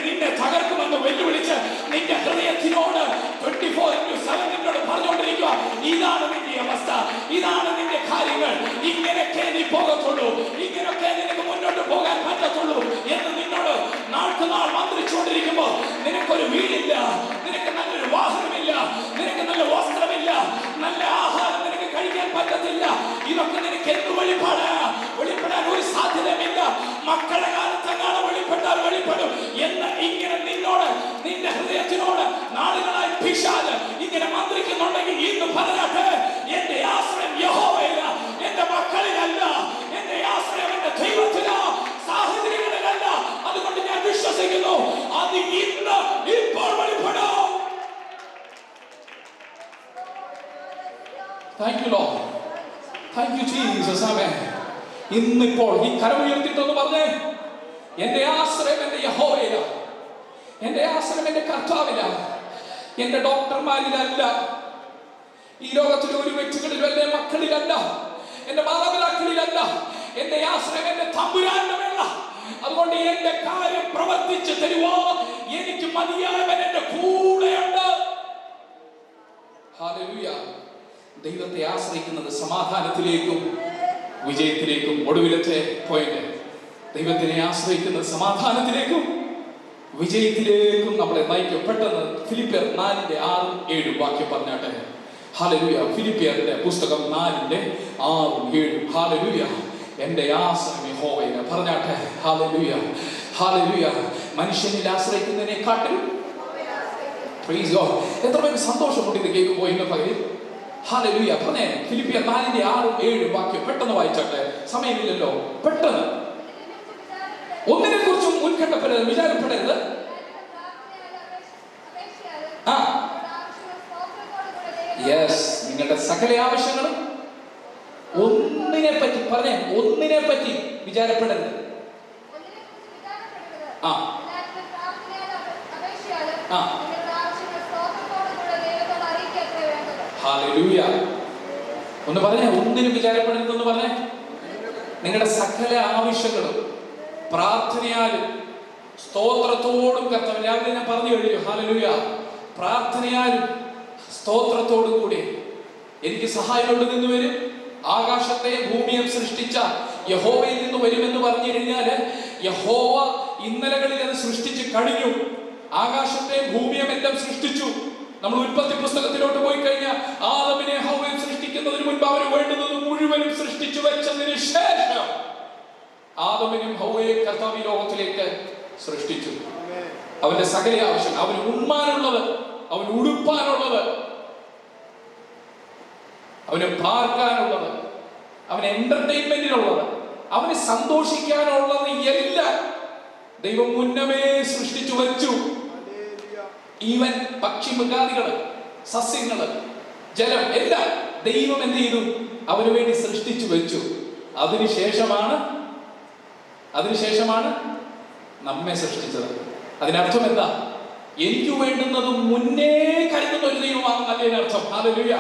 നിന്നെ തകർക്കുമെന്ന് വെല്ലുവിളിച്ച് നിന്റെ ഹൃദയത്തിനോട് 24/7 നിന്നോട് പറഞ്ഞുകൊണ്ടിരിക്കുക, ഇതാണ് നിന്റെ അവസ്ഥ, ഇതാണ് നിന്റെ കാര്യങ്ങൾ, ഇങ്ങനെയൊക്കെ നീ പോകത്തുള്ളൂ, ഇങ്ങനെയൊക്കെ നിനക്ക് മുന്നോട്ട് പോകാൻ പറ്റത്തുള്ളൂ എന്ന് നിന്നോട് നാൾക്കുനാൾ മന്ത്രിച്ചുകൊണ്ടിരിക്കുമ്പോ നിനക്കൊരു വീടില്ല, നിനക്ക് നല്ലൊരു വാഹനമില്ല, നിനക്ക് നല്ല വസ്ത്രമില്ല, നല്ല ആഹാരം നിനക്ക് കഴിക്കാൻ പറ്റത്തില്ല. ഇതൊക്കെ നിനക്ക് എന്ത് വെളിപ്പെടാൻ ഒരു സാധ്യതയുമില്ല. മക്കളുടെ കാലത്തെങ്ങാണ് വെളിപ്പെട്ടാൽ വെളിപ്പെടും എന്ന് ഇങ്ങനെ നിന്നോട് നിന്റെ ഹൃദയത്തിനോട് നാളുകളായി പിശാച് ഇങ്ങനെ മന്ത്രിക്കുന്നുണ്ടെങ്കിൽ ഇന്ന് പറയട്ടെ, എന്റെ ആശ്രയം യഹോവയില, എന്റെ മക്കളിലല്ല, എന്റെ ആശ്രയം എന്റെ ദൈവത്തിലാ, സാഹചര്യങ്ങളിലല്ല. അതുകൊണ്ട് ഞാൻ വിശ്വസിക്കുന്നു അത് ഇന്ന് ഇപ്പോൾ വെളിപ്പെടും. Thank you Lord. Thank you Jesus. Amen. ഇന്നിപ്പോൾ ഈ കരമുയർത്തിട്ടൊന്ന് പറഞ്ഞേ, എന്റെ ആശ്രയം എന്റെ യഹോവയില, എന്റെ ആശ്രയം എന്റെ കർത്താവില, എന്റെ ഡോക്ടർമാരിലല്ല, ഈ ലോകത്തിലെ ഒരു വ്യക്തികളിലും എന്റെ മക്കളിലല്ല, എന്റെ മാതാപിതാക്കളിലല്ല. എന്റെ ആശ്രയം എന്റെ തമ്പുരാനിലുമല്ല. അതുകൊണ്ട് എന്റെ കാര്യം പ്രവർത്തിച്ച് തരുവോ, എനിക്ക് മതിയായവൻ എന്റെ കൂടെയുണ്ട്. ഹല്ലേലൂയ. ദൈവത്തെ ആശ്രയിക്കുന്നത് സമാധാനത്തിലേക്കും വിജയത്തിലേക്കും. ഒടുവിലത്തെ പോയിന്റ്, ദൈവത്തിനെ ആശ്രയിക്കുന്നത് സമാധാനത്തിലേക്കും വിജയത്തിലേക്കും നമ്മളെ നയിക്കും. പെട്ടെന്ന് ഫിലിപ്പിയർ 4:6-7 വാക്യം പറഞ്ഞാട്ടെ. ഹല്ലേലൂയ. ഫിലിപ്പിയറിന്റെ പുസ്തകം 4:6-7. ഹല്ലേലൂയ. എന്റെ ആശ്രയം യഹോവയില പറഞ്ഞാട്ടെ. ഹല്ലേലൂയ. ഹല്ലേലൂയ. മനുഷ്യനിൽ ആശ്രയിക്കുന്നതിനെക്കാട്ടിൽ പ്രൈസ് ഗോഡ്. എത്ര പേർക്ക് സന്തോഷമുണ്ട് ഇത് കേൾക്കുമ്പോൾ ഇന്ന് പകരം? ഹല്ലേലൂയ. പറഞ്ഞേ, ഫിലിപ്പിയർ 4:6-7 വാക്യം പെട്ടെന്ന് വായിച്ചാട്ടെ, സമയമില്ലല്ലോ. പെട്ടെന്ന്. ഒന്നിനെ കുറിച്ചും ഉത്കണ്ഠപ്പെടരുത്, വിചാരപ്പെടരുത്. യെസ്, നിങ്ങളുടെ സകല ആവശ്യങ്ങളും ഒന്നിനെ പറ്റി പറഞ്ഞേ, ഒന്നിനെ പറ്റി വിചാരപ്പെടരുത്. ഹല്ലേലൂയ. ഒന്ന് പറഞ്ഞേ, ഒന്നിനും വിചാരപ്പെടരുതെന്ന് പറഞ്ഞേ. നിങ്ങളുടെ സകല ആവശ്യങ്ങളും പ്രാർത്ഥനയാലും സ്തോത്രത്തോടും കർത്താവ്, രാവിലെ ഞാൻ പറഞ്ഞു കഴിഞ്ഞു. ഹല്ലേലൂയ. പ്രാർത്ഥനയാലും സ്തോത്രത്തോടും കൂടി എനിക്ക് സഹായം എവിടെ നിന്ന് വരും? ആകാശത്തെ ഭൂമിയെ സൃഷ്ടിച്ച യഹോവയിൽ നിന്ന് വരുമെന്ന് പറഞ്ഞു കഴിഞ്ഞാല്, യഹോവ ഇന്നലകളിൽ അത് സൃഷ്ടിച്ച് കഴിഞ്ഞു. ആകാശത്തെ ഭൂമിയും എല്ലാം സൃഷ്ടിച്ചു. നമ്മൾ ഉൽപ്പത്തി പുസ്തകത്തിലോട്ട് പോയി കഴിഞ്ഞാൽ ആദമിനെ ഹവ്വയെ സൃഷ്ടിക്കുന്നതിന് മുൻപ് അവർ വേണ്ടുന്നത് മുഴുവനും സൃഷ്ടിച്ചു വെച്ചതിന് ശേഷം ആദമിനും ഹവ്വയെയും കർത്താവ് ലോകത്തിലേക്ക് സൃഷ്ടിച്ചു. അവന്റെ സകല ആവശ്യം, അവന് ഉണ്മാനുള്ളത്, അവന് ഉടുപ്പാനുള്ളത്, അവന് പാർക്കാനുള്ളത്, അവന് എന്റർടൈൻമെന്റിനുള്ളത്, അവന് സന്തോഷിക്കാനുള്ളത് എല്ലാം ദൈവം മുന്നമേ സൃഷ്ടിച്ചു വെച്ചു. ഈവൻ പക്ഷിമൃഗാദികള്, സസ്യങ്ങള്, ജലം എല്ലാം ദൈവം എന്ത് ചെയ്തു? അവന് വേണ്ടി സൃഷ്ടിച്ചു വെച്ചു. അതിനുശേഷമാണ് നമ്മെ സൃഷ്ടിച്ചത്. അതിനർത്ഥം എന്താ? എനിക്ക് വേണ്ടുന്നത് മുന്നേ കരുതുന്ന ഒരു ദൈവമാണെന്ന് അതിനർത്ഥം. ഹല്ലേലൂയ.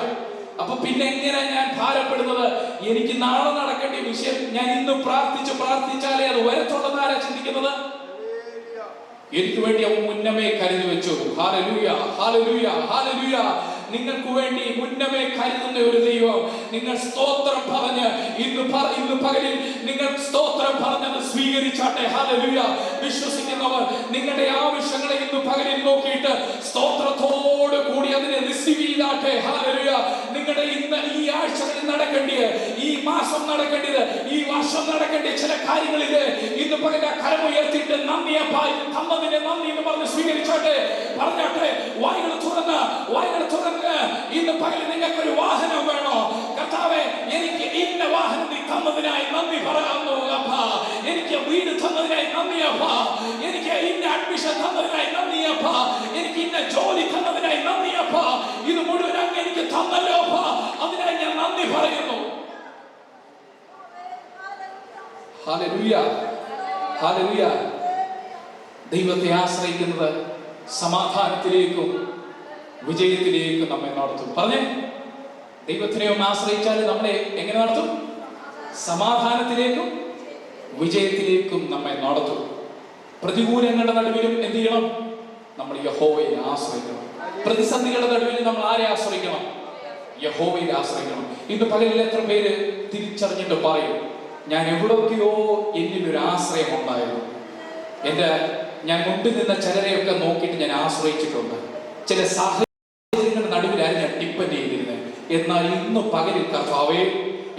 അപ്പൊ പിന്നെ എങ്ങനെ ഞാൻ ഭാരപ്പെടുന്നത്? എനിക്ക് നാളെ നടക്കേണ്ട വിഷയം ഞാൻ ഇന്ന് പ്രാർത്ഥിച്ചാലേ അത് വരത്തുള്ളതാരാ ചിന്തിക്കുന്നത്? എനിക്ക് വേണ്ടി അവൻ മുന്നമേ കരുതി വെച്ചു. Hallelujah, hallelujah, hallelujah. നിങ്ങൾക്ക് വേണ്ടി മുന്നമേ കരുതുന്ന ഒരു ദൈവം. നിങ്ങൾ സ്തോത്രം പറഞ്ഞ് ഇന്ന് പകലിൽ നിങ്ങൾ സ്തോത്രം പറഞ്ഞത് സ്വീകരിച്ചാട്ടെ. ഹല്ലേലൂയ. വിശ്വസിക്കുന്നവർ നിങ്ങളുടെ ആവശ്യങ്ങളെ ഇന്ന് പകലിൽ നോക്കിയിട്ട് സ്തോത്രത്തോട് കൂടി അതിനെ റിസീവ് ചെയ്താട്ടെ. ഹല്ലേലൂയ. നിങ്ങളുടെ ഇന്ന് ഈ ആഴ്ചകളിൽ നടക്കേണ്ടിയത്, ഈ മാസം നടക്കേണ്ടത്, ഈ വർഷം നടക്കേണ്ട ചില കാര്യങ്ങളില് ഇന്ന് പകൽ കരമുയർത്തിയിട്ട് നന്ദി അപ്പാ, തന്നതിനെ നന്ദി എന്ന് പറഞ്ഞ് സ്വീകരിച്ചാട്ടെ. പറഞ്ഞാട്ടെ. വായ്കൾ തുറന്ന് ഇന്ന് പകൽ നിങ്ങൾക്കൊരു വാഹനം വേണോ? കർത്താവേ, എനിക്ക് ഇന്ന വാഹനം നീ തന്നതിനായി നന്ദി പറയാമോ അപ്പാ. എനിക്ക് വീട് തന്നതിനായി നന്ദി അപ്പാ. എനിക്ക് ഇന്ന അഡ്മിഷൻ തന്നതിനായി നന്ദി അപ്പാ. എനിക്ക് ഇന്ന ജോലി തന്നതിനായി നന്ദി അപ്പാ. ഇത് മുഴുവൻ അങ്ങ് എനിക്ക് തന്നല്ലോ അപ്പാ. അതിനായി ഞാൻ നന്ദി പറയുന്നു. Hallelujah, hallelujah. ദൈവത്തെ ആശ്രയിക്കുന്നത് സമാധാനത്തിലേക്കും വിജയത്തിലേക്കും നമ്മെ നടത്തും. പറഞ്ഞേ, ദൈവത്തിനെ ഒന്ന് ആശ്രയിച്ചാൽ നമ്മളെ എങ്ങനെ നടത്തും? സമാധാനത്തിലേക്കും വിജയത്തിലേക്കും നമ്മെ നടത്തും. പ്രതികൂലങ്ങളുടെ നടുവിലും എന്ത് ചെയ്യണം? നമ്മൾ യഹോവയെ ആശ്രയിക്കണം. പ്രതിസന്ധികളുടെ നടുവിൽ നമ്മൾ ആരെ ആശ്രയിക്കണം? യഹോവയെ ആശ്രയിക്കണം. ഇന്ന് പകലിൽ എത്ര പേര് തിരിച്ചറിഞ്ഞിട്ട് പറയും, ഞാൻ എവിടെയൊക്കെയോ എന്നിലൊരു ആശ്രയം ഉണ്ടായിരുന്നു. ഞാൻ മുമ്പിൽ നിന്ന ചിലരെയൊക്കെ നോക്കിയിട്ട് ഞാൻ ആശ്രയിച്ചിട്ടുണ്ട്. ചില സാഹചര്യങ്ങളുടെ നടുവിലായിരുന്നു ഞാൻ ഡിപ്പെൻഡ് ചെയ്തിരുന്നത്. എന്നാൽ ഇന്ന് പകലിൽ കർത്താവേ,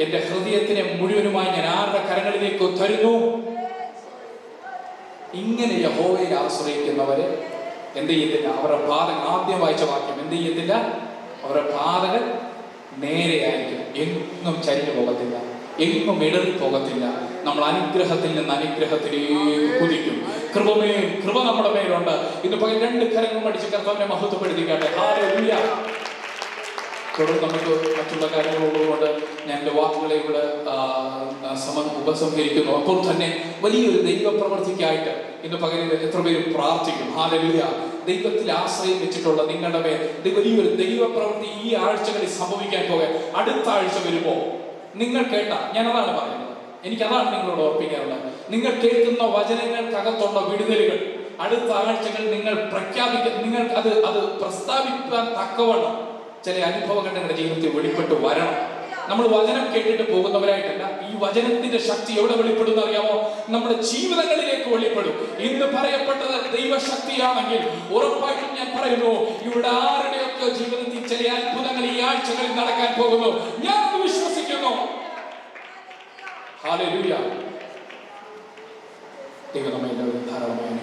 എന്റെ ഹൃദയത്തിനെ മുഴുവനുമായി ഞാൻ ആരുടെ കരങ്ങളിലേക്ക് തരുന്നു. ഇങ്ങനെ യഹോവയിൽ ആശ്രയിക്കുന്നവര് എന്ത് ചെയ്യത്തില്ല? അവരുടെ പാതകൾ, ആദ്യം വായിച്ച വാക്യം, എന്ത് ചെയ്യത്തില്ല? അവരുടെ പാതകൾ നേരെയായിരിക്കും. എങ്ങും ചരിഞ്ഞു പോകത്തില്ല, എങ്ങും ഇടറി പോകത്തില്ല. നമ്മൾ അനുഗ്രഹത്തിൽ നിന്ന് അനുഗ്രഹത്തിലേക്ക് കുതിക്കും. കൃപ നമ്മുടെ മേലുണ്ട്. ഇന്ന് പകൽ രണ്ട് കരങ്ങൾ അടിച്ച് കർത്താവിനെ മഹത്വപ്പെടുത്തിക്കാട്ടെ. ഹല്ലേലൂയ. തുടർന്ന് നമുക്ക് മറ്റുള്ള കാര്യങ്ങളുള്ളതുകൊണ്ട് ഞാൻ എൻ്റെ വാക്കുകളെ ഇവിടെ ഉപസംഹരിക്കുന്നു. അപ്പോൾ തന്നെ വലിയൊരു ദൈവപ്രവർത്തിക്കായിട്ട് ഇന്ന് പകലിൽ എത്ര പേരും പ്രാർത്ഥിക്കും. ഹല്ലേലൂയ. ദൈവത്തിൽ ആശ്രയം വെച്ചിട്ടുള്ള നിങ്ങളുടെ മേൽ വലിയൊരു ദൈവപ്രവൃത്തി ഈ ആഴ്ചകളിൽ സംഭവിക്കാൻ പോകെ. അടുത്ത ആഴ്ച വരുമ്പോ നിങ്ങൾ കേട്ട, ഞാനതാണ് പറയുന്നത്, എനിക്കതാണ് നിങ്ങളോട് ഓർപ്പിക്കാറുള്ളത്. നിങ്ങൾ കേൾക്കുന്ന വചനങ്ങൾക്കകത്തുള്ള വിടുതലുകൾ അടുത്ത ആഴ്ചകൾ നിങ്ങൾ നിങ്ങൾ അത് പ്രസ്താവിക്കാൻ തക്കവണ്ണം ചില അനുഭവങ്ങൾ നിങ്ങളുടെ ജീവിതത്തിൽ വെളിപ്പെട്ട് വരണം. നമ്മൾ വചനം കേട്ടിട്ട് പോകുന്നവരായിട്ടല്ല. ഈ വചനത്തിന്റെ ശക്തി എവിടെ വെളിപ്പെടുന്ന അറിയാമോ? നമ്മുടെ ജീവിതങ്ങളിലേക്ക് വെളിപ്പെടും. ഇന്ന് പറയപ്പെട്ടത് ദൈവശക്തിയാണെങ്കിൽ ഉറപ്പായിട്ടും ഞാൻ പറയുന്നു, ഇവിടെ ആരുടെയൊക്കെ ജീവിതത്തിൽ ചില അത്ഭുതങ്ങൾ ഈ ആഴ്ചകളിൽ നടക്കാൻ പോകുന്നു. ഞാൻ വിശ്വസിക്കുന്നു. ഹല്ലേലൂയ. ദൈവം നമ്മെ എല്ലാവരും ധാരാളമായി